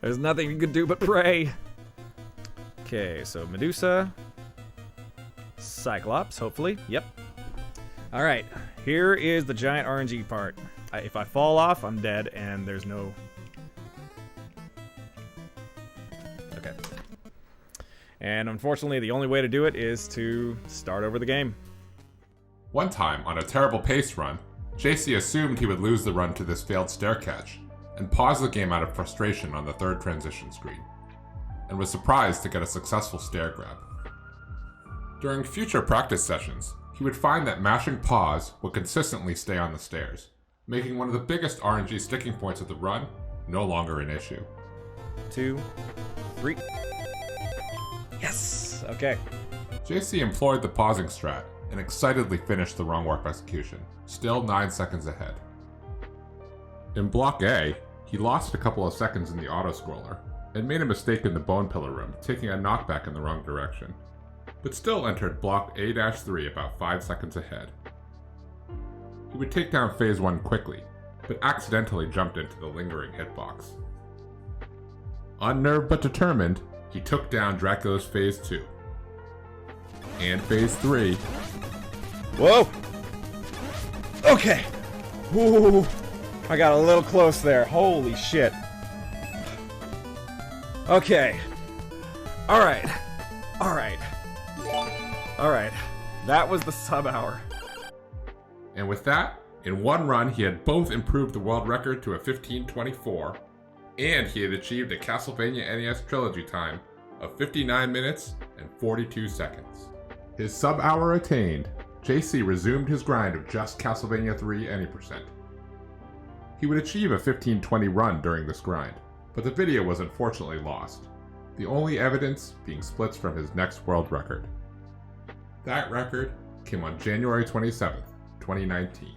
There's nothing you can do but pray. Okay, so Medusa. Cyclops, hopefully. Yep. Alright, here is the giant RNG part. If I fall off, I'm dead, and there's no... Okay. And unfortunately, the only way to do it is to start over the game. One time, on a terrible pace run, JC assumed he would lose the run to this failed stair catch, and paused the game out of frustration on the 3rd transition screen, and was surprised to get a successful stair grab. During future practice sessions, he would find that mashing pause would consistently stay on the stairs, making one of the biggest RNG sticking points of the run no longer an issue. 2, 3. Yes! Okay. JC employed the pausing strat and excitedly finished the wrong warp execution, still 9 seconds ahead. In Block A, he lost a couple of seconds in the auto-scroller, and made a mistake in the bone pillar room, taking a knockback in the wrong direction, but still entered Block A-3 about 5 seconds ahead. He would take down Phase 1 quickly, but accidentally jumped into the lingering hitbox. Unnerved but determined, he took down Dracula's Phase 2. and phase 3. Whoa! Okay. Ooh, I got a little close there. Holy shit. Okay. Alright. Alright. Alright. That was the sub hour. And with that, in one run, he had both improved the world record to a 15:24, and he had achieved a Castlevania NES trilogy time of 59 minutes and 42 seconds. His sub hour attained, JC resumed his grind of just Castlevania 3 any%. He would achieve a 15:20 run during this grind, but the video was unfortunately lost, the only evidence being splits from his next world record. That record came on January 27th, 2019.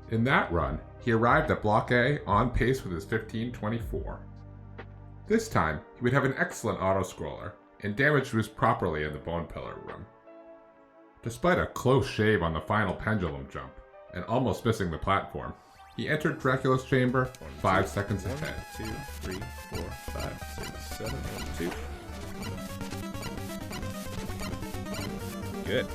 In that run, he arrived at Block A on pace with his 15:24. This time, he would have an excellent auto-scroller, and damage was properly in the Bone Pillar room. Despite a close shave on the final pendulum jump, and almost missing the platform, he entered Dracula's chamber 5 seconds ahead. 1, 2, 3, 4, 5, 6, 7, 2. Good.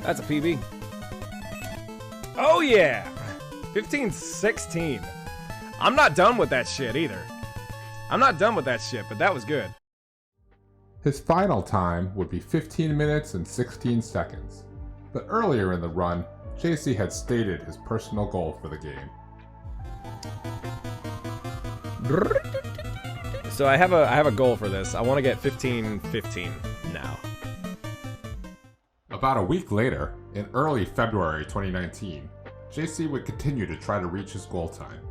That's a PB. Oh yeah! 15-16. I'm not done with that shit either. I'm not done with that shit, but that was good. His final time would be 15 minutes and 16 seconds. But earlier in the run, JC had stated his personal goal for the game. So I have a goal for this. I want to get 15-15 now. About a week later, in early February 2019, JC would continue to try to reach his goal time.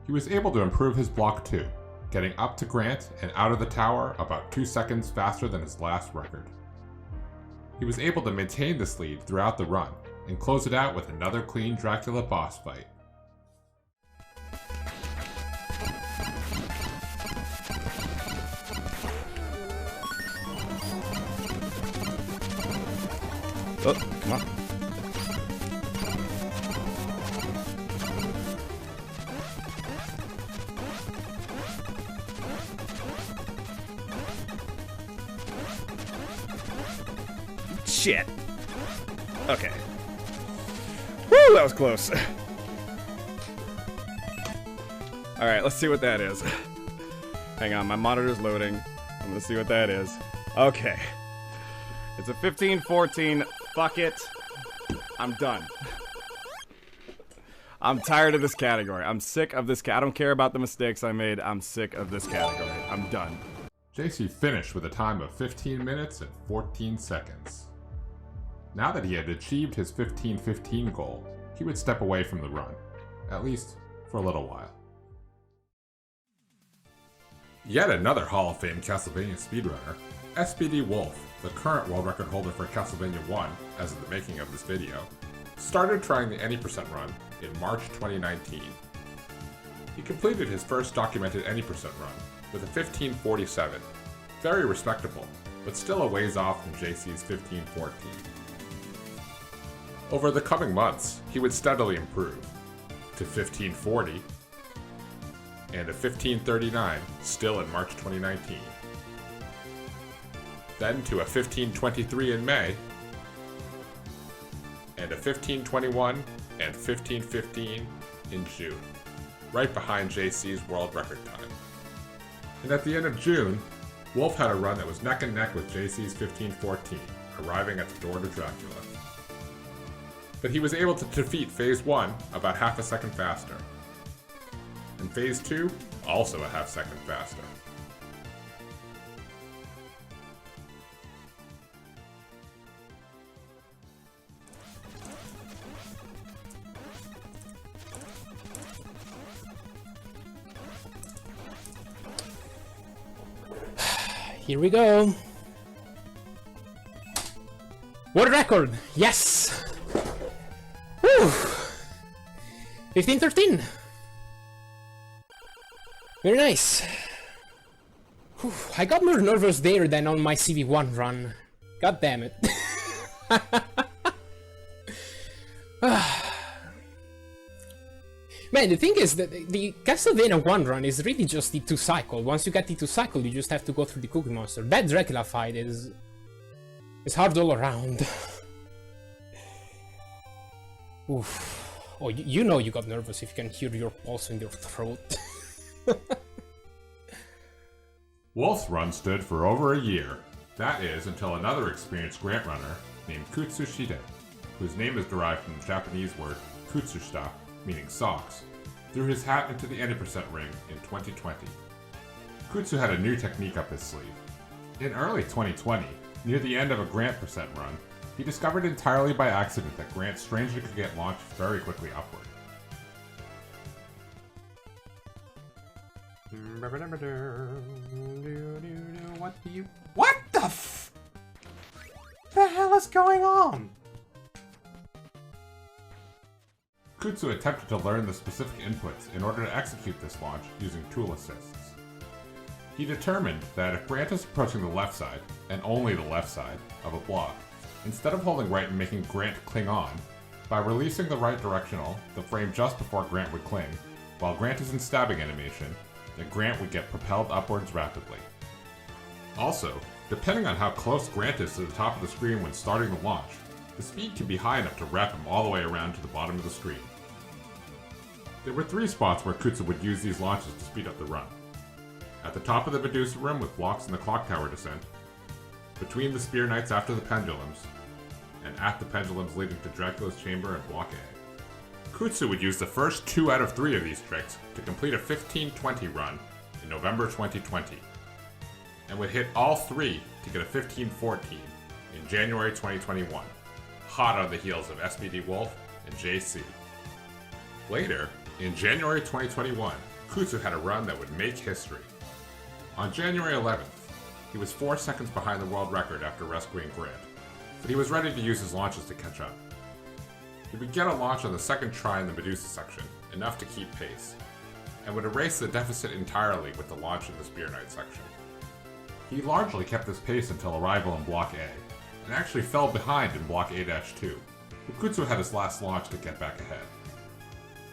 He was able to improve his block 2, getting up to Grant and out of the tower about 2 seconds faster than his last record. He was able to maintain this lead throughout the run, and close it out with another clean Dracula boss fight. Oh, come on. Shit. Okay. Woo, that was close. Alright, let's see what that is. Hang on, my monitor's loading. I'm gonna see what that is. Okay. It's a 15-14. Fuck it. I'm done. I'm tired of this category. I'm sick of this I don't care about the mistakes I made. I'm sick of this category. I'm done. JC finished with a time of 15 minutes and 14 seconds. Now that he had achieved his 15-15 goal, he would step away from the run, at least for a little while. Yet another Hall of Fame Castlevania speedrunner, SPD Wolf, the current world record holder for Castlevania 1, as of the making of this video, started trying the any% run in March 2019. He completed his first documented any% run with a 15:47, very respectable, but still a ways off from JC's 15:14. Over the coming months, he would steadily improve to 15:40 and a 15:39 still in March 2019. Then to a 15:23 in May, and a 15:21 and 15:15 in June, right behind JC's world record time. And at the end of June, Wolf had a run that was neck and neck with JC's 15:14, arriving at the door to Dracula. But he was able to defeat Phase 1 about half a second faster. And Phase 2, also a half second faster. Here we go. World record! Yes! Woo! 15-13. Very nice. Whew, I got more nervous there than on my CV1 run. God damn it. Man, the thing is that the Castlevania 1 run is really just the 2 cycle. Once you get the 2 cycle, you just have to go through the Cookie Monster. That Dracula fight is hard all around. Oof. Oh, you know you got nervous if you can hear your pulse in your throat. Wolf's run stood for over a year. That is, until another experienced grant runner named Kutsu Shide, whose name is derived from the Japanese word kutsushita, meaning socks, threw his hat into the 80% ring in 2020. Kutsu had a new technique up his sleeve. In early 2020, near the end of a Grant percent run, he discovered entirely by accident that Grant strangely could get launched very quickly upward. What the hell is going on? Kutsu attempted to learn the specific inputs in order to execute this launch using tool assists. He determined that if Grant is approaching the left side, and only the left side, of a block, instead of holding right and making Grant cling on, by releasing the right directional, the frame just before Grant would cling, while Grant is in stabbing animation, then Grant would get propelled upwards rapidly. Also, depending on how close Grant is to the top of the screen when starting the launch, the speed can be high enough to wrap him all the way around to the bottom of the screen. There were 3 spots where Kutsu would use these launches to speed up the run. At the top of the Medusa room with blocks in the clock tower descent, between the Spear Knights after the pendulums, and at the pendulums leading to Dracula's chamber and block A. Kutsu would use the first 2 out of 3 of these tricks to complete a 15-20 run in November 2020, and would hit all 3 to get a 15-14 in January 2021, hot on the heels of SPD Wolf and JC. Later, in January 2021, Kutsu had a run that would make history. On January 11th, he was 4 seconds behind the world record after rescuing Grant, but he was ready to use his launches to catch up. He would get a launch on the second try in the Medusa section, enough to keep pace, and would erase the deficit entirely with the launch in the Spear Knight section. He largely kept this pace until arrival in Block A, and actually fell behind in Block A-2, but Kutsu had his last launch to get back ahead.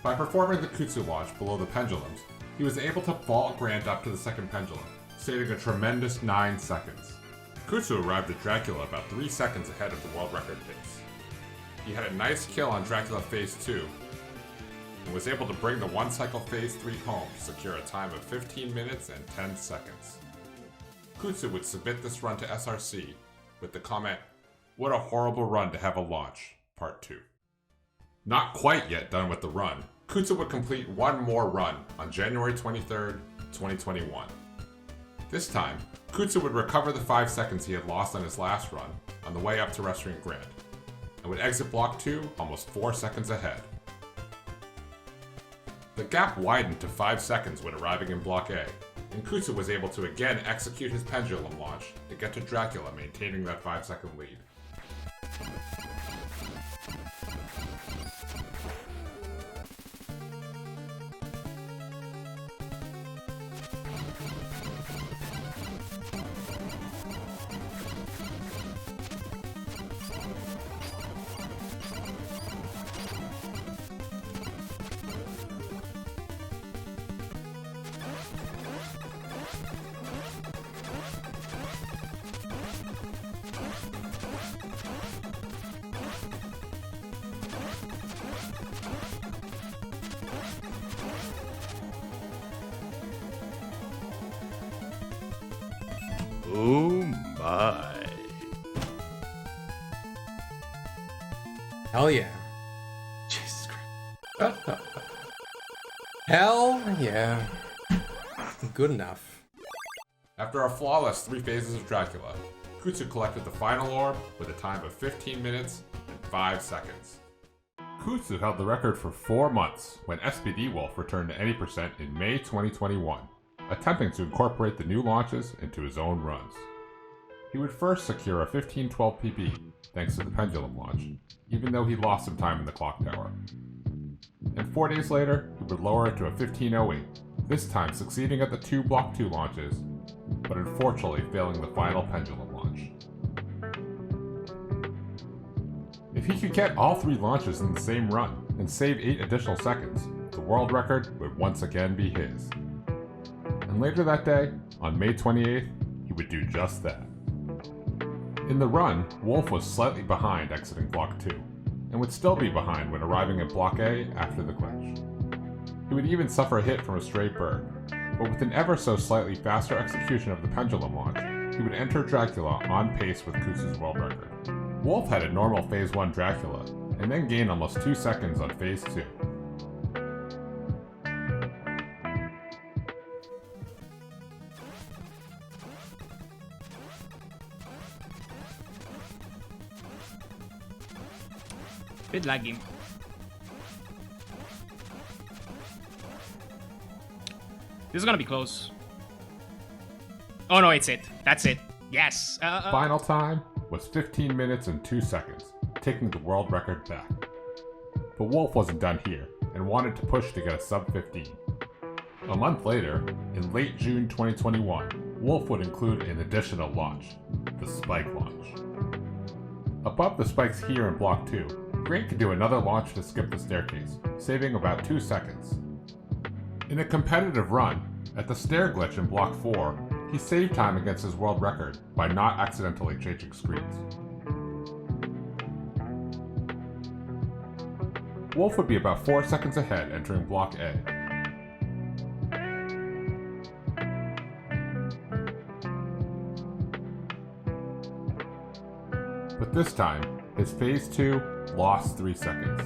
By performing the Kutsu launch below the pendulums, he was able to vault Grant up to the second pendulum, saving a tremendous 9 seconds. Kutsu arrived at Dracula about 3 seconds ahead of the world record pace. He had a nice kill on Dracula Phase 2, and was able to bring the 1 cycle Phase 3 home to secure a time of 15 minutes and 10 seconds. Kutsu would submit this run to SRC with the comment, "What a horrible run to have a launch, Part 2. Not quite yet done with the run, Kutsu would complete one more run on January 23rd, 2021. This time, Kutsu would recover the 5 seconds he had lost on his last run on the way up to rescuing Grant, and would exit Block 2 almost 4 seconds ahead. The gap widened to 5 seconds when arriving in Block A, and Kutsu was able to again execute his pendulum launch to get to Dracula, maintaining that 5-second lead. Oh my. Hell yeah. Jesus Christ. Hell yeah. Good enough. After a flawless 3 phases of Dracula, Kutsu collected the final orb with a time of 15 minutes and 5 seconds. Kutsu held the record for 4 months when SPD Wolf returned to 80% in May 2021, attempting to incorporate the new launches into his own runs. He would first secure a 15-12 PB thanks to the pendulum launch, even though he lost some time in the clock tower. And 4 days later, he would lower it to a 15-08, this time succeeding at the 2 Block 2 launches, but unfortunately failing the final pendulum launch. If he could get all 3 launches in the same run and save 8 additional seconds, the world record would once again be his. And later that day, on May 28th, he would do just that. In the run, Wolf was slightly behind exiting Block 2, and would still be behind when arriving at Block A after the glitch. He would even suffer a hit from a stray bird, but with an ever so slightly faster execution of the pendulum launch, he would enter Dracula on pace with Kutsu's world record. Wolf had a normal Phase 1 Dracula, and then gained almost 2 seconds on Phase 2. Bit laggy. This is gonna be close. Oh no, it's it. That's it. Yes. Final time was 15 minutes and 2 seconds, taking the world record back. But Wolf wasn't done here, and wanted to push to get a sub 15. A month later, in late June 2021, Wolf would include an additional launch, the Spike launch. Above the spikes here in Block 2, Grant could do another launch to skip the staircase, saving about 2 seconds. In a competitive run, at the stair glitch in Block 4, he saved time against his world record by not accidentally changing screens. Wolf would be about 4 seconds ahead entering Block A. But this time, his Phase 2 lost 3 seconds.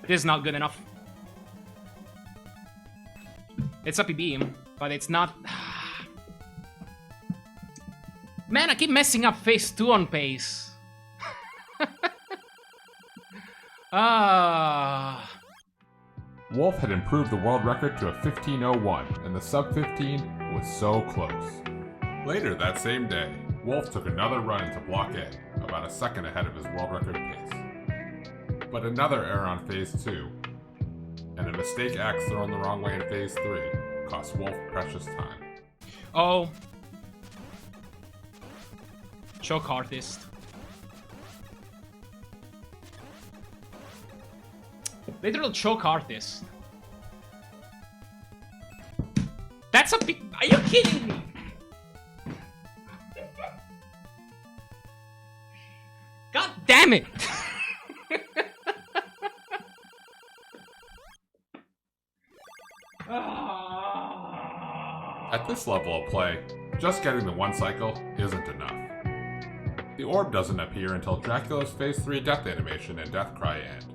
This is not good enough. It's a PB, but it's not... Man, I keep messing up Phase 2 on pace. Wolf had improved the world record to a 15:01, and the sub 15 was so close. Later that same day, Wolf took another run into Block A, about a second ahead of his world record pace. But another error on Phase 2, and a mistake axe thrown the wrong way in Phase 3, cost Wolf precious time. Oh. Choke artist. Literal choke artist. That's a big... Are you kidding me? God damn it! At this level of play, just getting the 1 cycle isn't enough. The orb doesn't appear until Dracula's Phase 3 death animation and death cry end,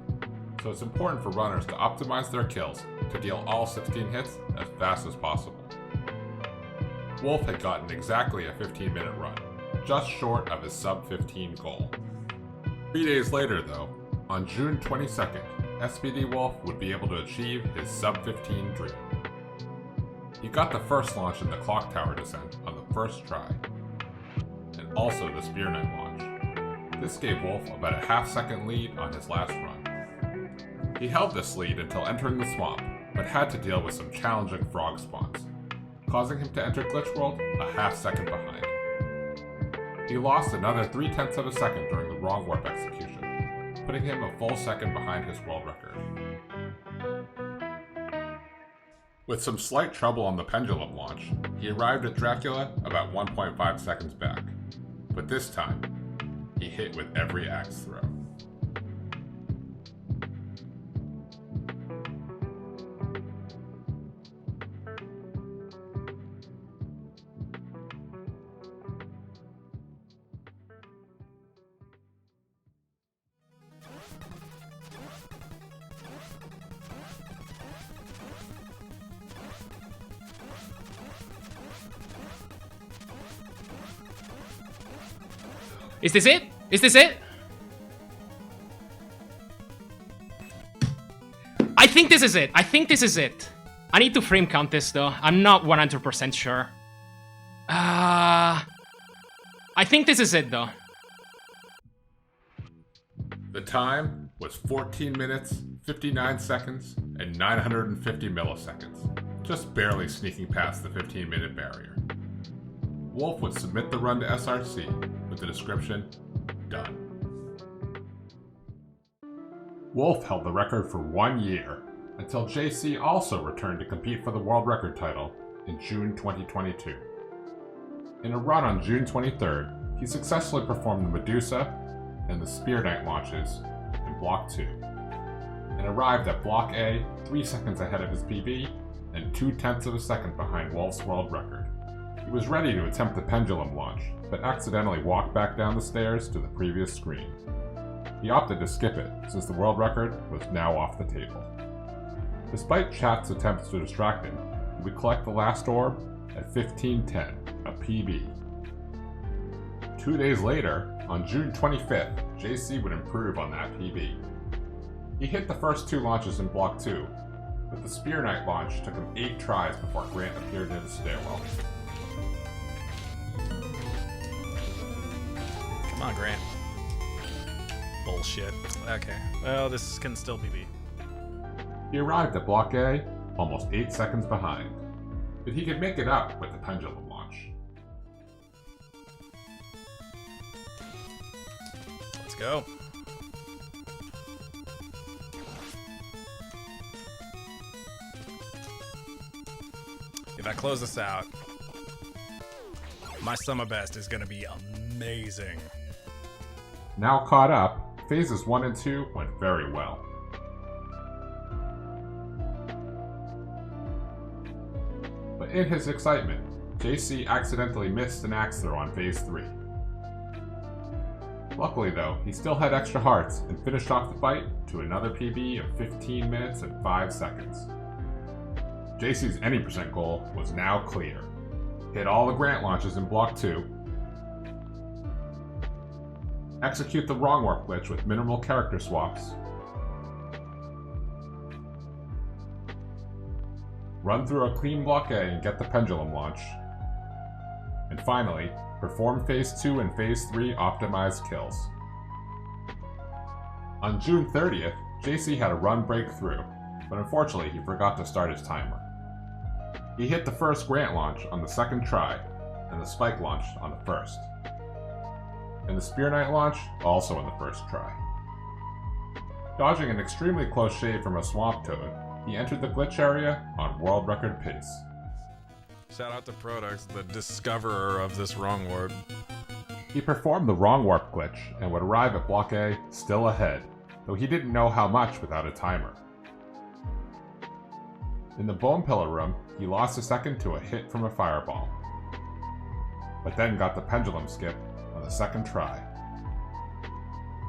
so it's important for runners to optimize their kills to deal all 16 hits as fast as possible. Wolf had gotten exactly a 15-minute run, just short of his sub-15 goal. 3 days later though, on June 22nd, SPD Wolf would be able to achieve his sub-15 dream. He got the first launch in the clock tower descent on the first try, and also the Spear Knight launch. This gave Wolf about a half-second lead on his last run. He held this lead until entering the swamp, but had to deal with some challenging frog spawns, causing him to enter Glitch World a half-second behind. He lost another 0.3 of a second during the wrong warp execution, putting him a full second behind his world record. With some slight trouble on the pendulum launch, he arrived at Dracula about 1.5 seconds back, but this time, he hit with every axe throw. Is this it? Is this it? think this is it. I think this is it. I need to frame count this though. I'm not 100% sure. I think this is it though. The time was 14 minutes, 59 seconds, and 950 milliseconds, just barely sneaking past the 15-minute barrier. Wolf would submit the run to SRC with the description, "Done." Wolf held the record for 1 year, until JC also returned to compete for the world record title in June 2022. In a run on June 23rd, he successfully performed the Medusa and the Spear Knight launches in Block 2, and arrived at Block A 3 seconds ahead of his PB and 0.2 of a second behind Wolf's world record. He was ready to attempt the pendulum launch, but accidentally walked back down the stairs to the previous screen. He opted to skip it, since the world record was now off the table. Despite Chat's attempts to distract him, he would collect the last orb at 15:10, a PB. 2 days later, on June 25th, JC would improve on that PB. He hit the first 2 launches in Block 2, but the Spear Knight launch took him 8 tries before Grant appeared near the stairwell. Come on, Grant. Bullshit. Okay. Well, this can still be beat. He arrived at Block A almost 8 seconds behind, but he could make it up with the pendulum launch. Let's go. If I close this out, my summer best is going to be amazing. Now caught up, phases 1 and 2 went very well. But in his excitement, JC accidentally missed an axe throw on phase 3. Luckily though, he still had extra hearts and finished off the fight to another PB of 15 minutes and 5 seconds. JC's any percent goal was now clear. Hit all the Grant launches in Block 2, execute the wrong warp glitch with minimal character swaps, run through a clean Block A and get the pendulum launch, and finally, perform phase 2 and phase 3 optimized kills. On June 30th, JC had a run breakthrough, but unfortunately he forgot to start his timer. He hit the first Grant launch on the second try, and the Spike launch on the first. And the Spear Knight launch also in the first try. Dodging an extremely close shave from a Swamp Toad, he entered the glitch area on world record pace. Shout out to ProDucks, the discoverer of this wrong warp. He performed the wrong warp glitch and would arrive at Block A still ahead, though he didn't know how much without a timer. In the Bone Pillar room, he lost a second to a hit from a fireball, but then got the pendulum skip on the second try.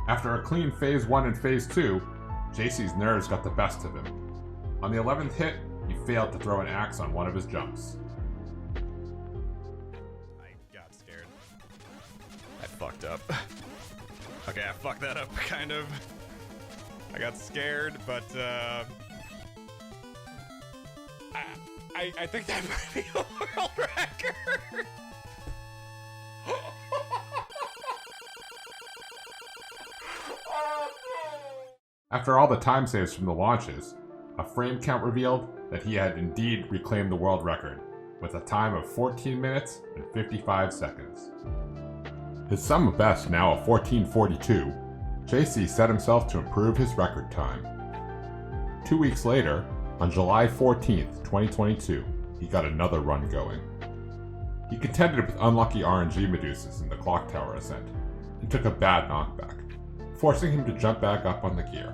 After a clean phase 1 and phase 2, JC's nerves got the best of him. On the 11th hit, he failed to throw an axe on one of his jumps. I got scared. I fucked up. Okay, I fucked that up, kind of. I got scared, but, I think that might be a world record! After all the time saves from the launches, a frame count revealed that he had indeed reclaimed the world record, with a time of 14 minutes and 55 seconds. His summer best now of 14:42, JC set himself to improve his record time. 2 weeks later, on July 14th, 2022, he got another run going. He contended with unlucky RNG Medusas in the clock tower ascent, and took a bad knockback, forcing him to jump back up on the gear.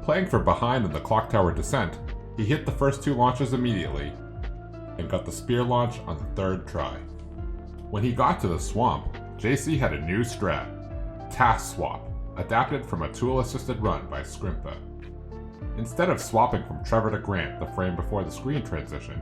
Playing for behind in the clock tower descent, he hit the first 2 launches immediately, and got the spear launch on the 3rd try. When he got to the swamp, JC had a new strat, Task Swap, adapted from a tool-assisted run by Scrimpa. Instead of swapping from Trevor to Grant the frame before the screen transition,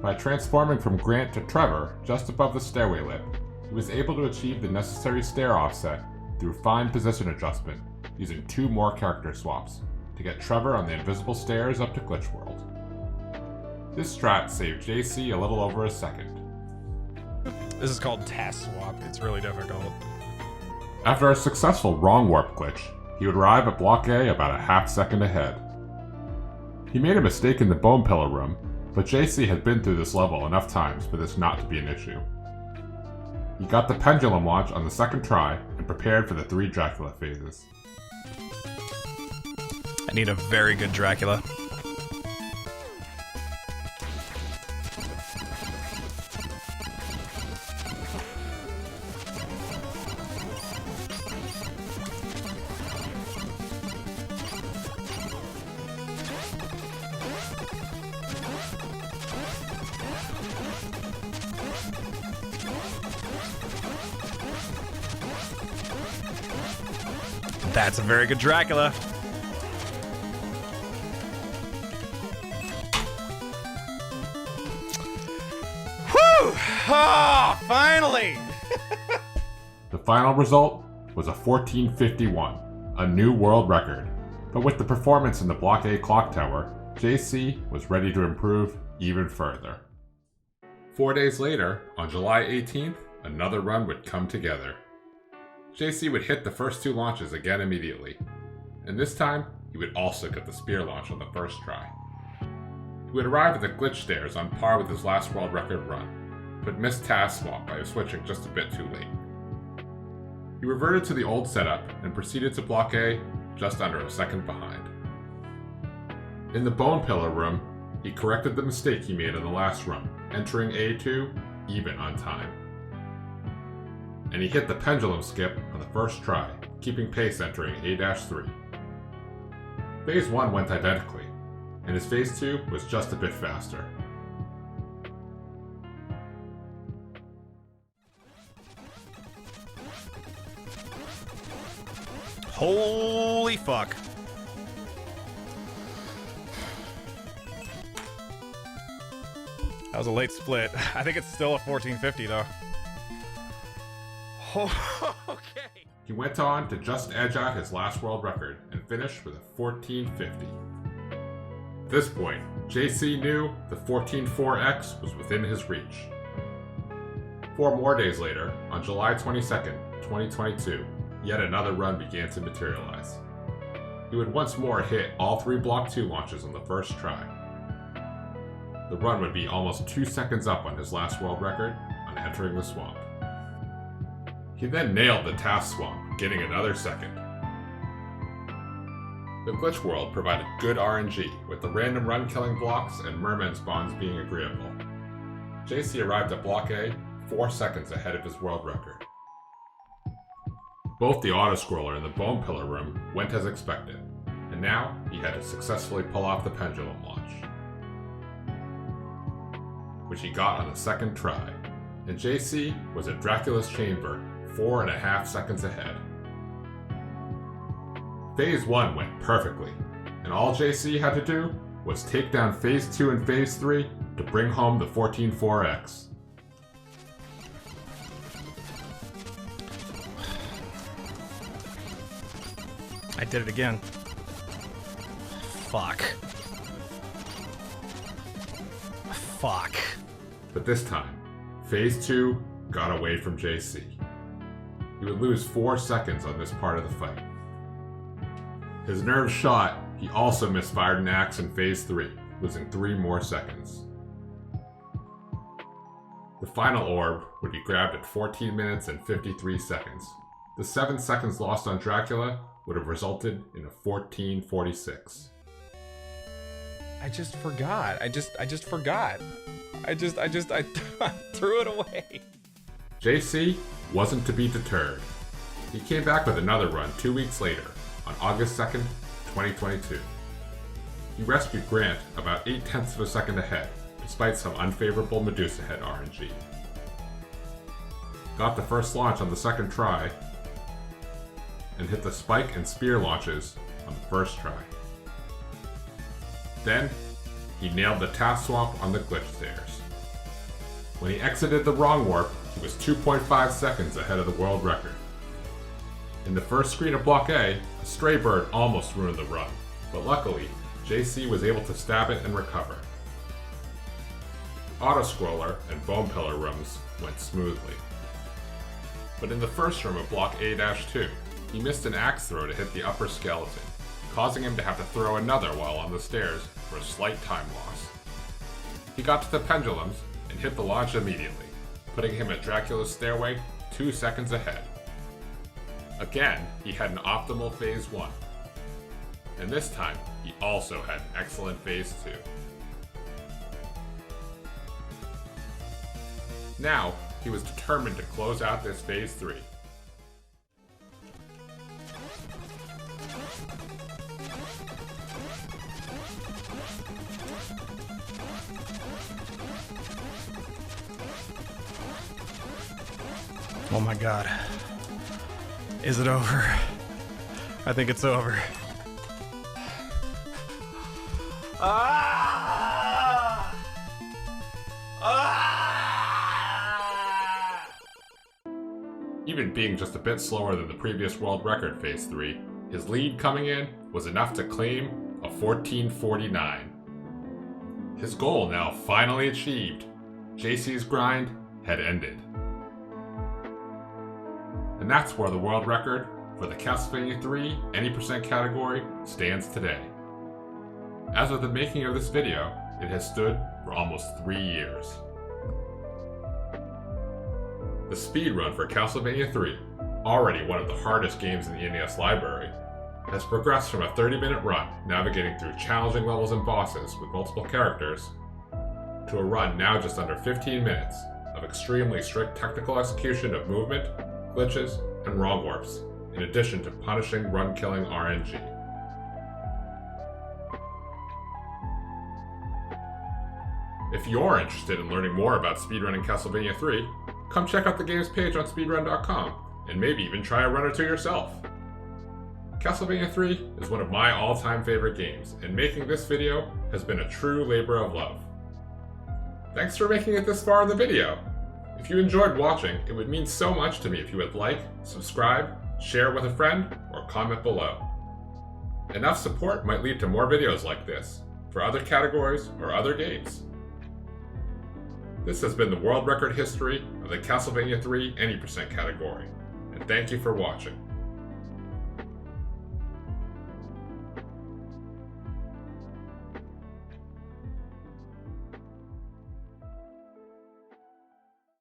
by transforming from Grant to Trevor just above the stairway lip, he was able to achieve the necessary stair offset through fine position adjustment using 2 more character swaps, to get Trevor on the invisible stairs up to Glitch World. This strat saved JC a little over a second. This is called Task Swap. It's really difficult. After a successful wrong warp glitch, he would arrive at Block A about a half second ahead. He made a mistake in the Bone Pillar room, but JC had been through this level enough times for this not to be an issue. He got the Pendulum Launch on the second try and prepared for the 3 Dracula phases. I need a very good Dracula. That's a very good Dracula. Whew! Oh, finally! The final result was a 1451, a new world record. But with the performance in the Block A clock tower, JC was ready to improve even further. 4 days later, on July 18th, another run would come together. JC would hit the first 2 launches again immediately, and this time he would also get the spear launch on the first try. He would arrive at the glitch stairs on par with his last world record run, but missed task swap by switching just a bit too late. He reverted to the old setup and proceeded to Block A just under a second behind. In the Bone Pillar room, he corrected the mistake he made in the last run, entering A2 even on time. And he hit the pendulum skip on the first try, keeping pace entering A-3. Phase 1 went identically, and his Phase 2 was just a bit faster. Holy fuck. That was a late split. I think it's still a 1450 though. Oh, okay. He went on to just edge out his last world record and finish with a 1450. At this point, JC knew the 14.4x was within his reach. 4 more days later, on July 22nd, 2022, yet another run began to materialize. He would once more hit all 3 Block 2 launches on the first try. The run would be almost 2 seconds up on his last world record on entering the swamp. He then nailed the task swamp, getting another second. The Glitch World provided good RNG, with the random run-killing blocks and merman spawns being agreeable. JC arrived at Block A 4 seconds ahead of his world record. Both the auto-scroller and the Bone Pillar room went as expected, and now he had to successfully pull off the pendulum launch, which he got on the second try, and JC was at Dracula's chamber 4.5 seconds ahead. Phase 1 went perfectly, and all JC had to do was take down Phase 2 and Phase 3 to bring home the 14.4x. I did it again. Fuck. Fuck. But this time, Phase 2 got away from JC. He would lose 4 seconds on this part of the fight. His nerve shot, he also misfired an axe in Phase 3, losing 3 more seconds. The final orb would be grabbed at 14 minutes and 53 seconds. The 7 seconds lost on Dracula would have resulted in a 14.46. I just forgot. I forgot. I threw it away. JC wasn't to be deterred. He came back with another run 2 weeks later, on August 2nd, 2022. He rescued Grant about 0.8 of a second ahead, despite some unfavorable Medusa Head RNG. Got the first launch on the second try, and hit the spike and spear launches on the first try. Then, he nailed the task swamp on the glitch stairs. When he exited the wrong warp, he was 2.5 seconds ahead of the world record. In the first screen of Block A, a stray bird almost ruined the run, but luckily, JC was able to stab it and recover. Auto-scroller and bone pillar rooms went smoothly. But in the first room of block A-2, he missed an axe throw to hit the upper skeleton, causing him to have to throw another while on the stairs for a slight time loss. He got to the pendulums and hit the launch immediately, putting him at Dracula's stairway 2 seconds ahead. Again, he had an optimal Phase 1. And this time, he also had an excellent Phase 2. Now, he was determined to close out this Phase 3. Oh my god. Is it over? I think it's over. Ah! Ah! Even being just a bit slower than the previous world record Phase 3, his lead coming in was enough to claim a 14:49. His goal now finally achieved. JC's grind had ended. And that's where the world record for the Castlevania 3 any percent category stands today. As of the making of this video, it has stood for almost 3 years. The speedrun for Castlevania 3, already one of the hardest games in the NES library, has progressed from a 30-minute run navigating through challenging levels and bosses with multiple characters, to a run now just under 15 minutes of extremely strict technical execution of movement, glitches, and wrong warps, in addition to punishing run-killing RNG. If you're interested in learning more about speedrunning Castlevania 3, come check out the game's page on speedrun.com, and maybe even try a run or two yourself. Castlevania 3 is one of my all-time favorite games, and making this video has been a true labor of love. Thanks for making it this far in the video! If you enjoyed watching, it would mean so much to me if you would like, subscribe, share with a friend, or comment below. Enough support might lead to more videos like this, for other categories or other games. This has been the world record history of the Castlevania 3 any percent category, and thank you for watching.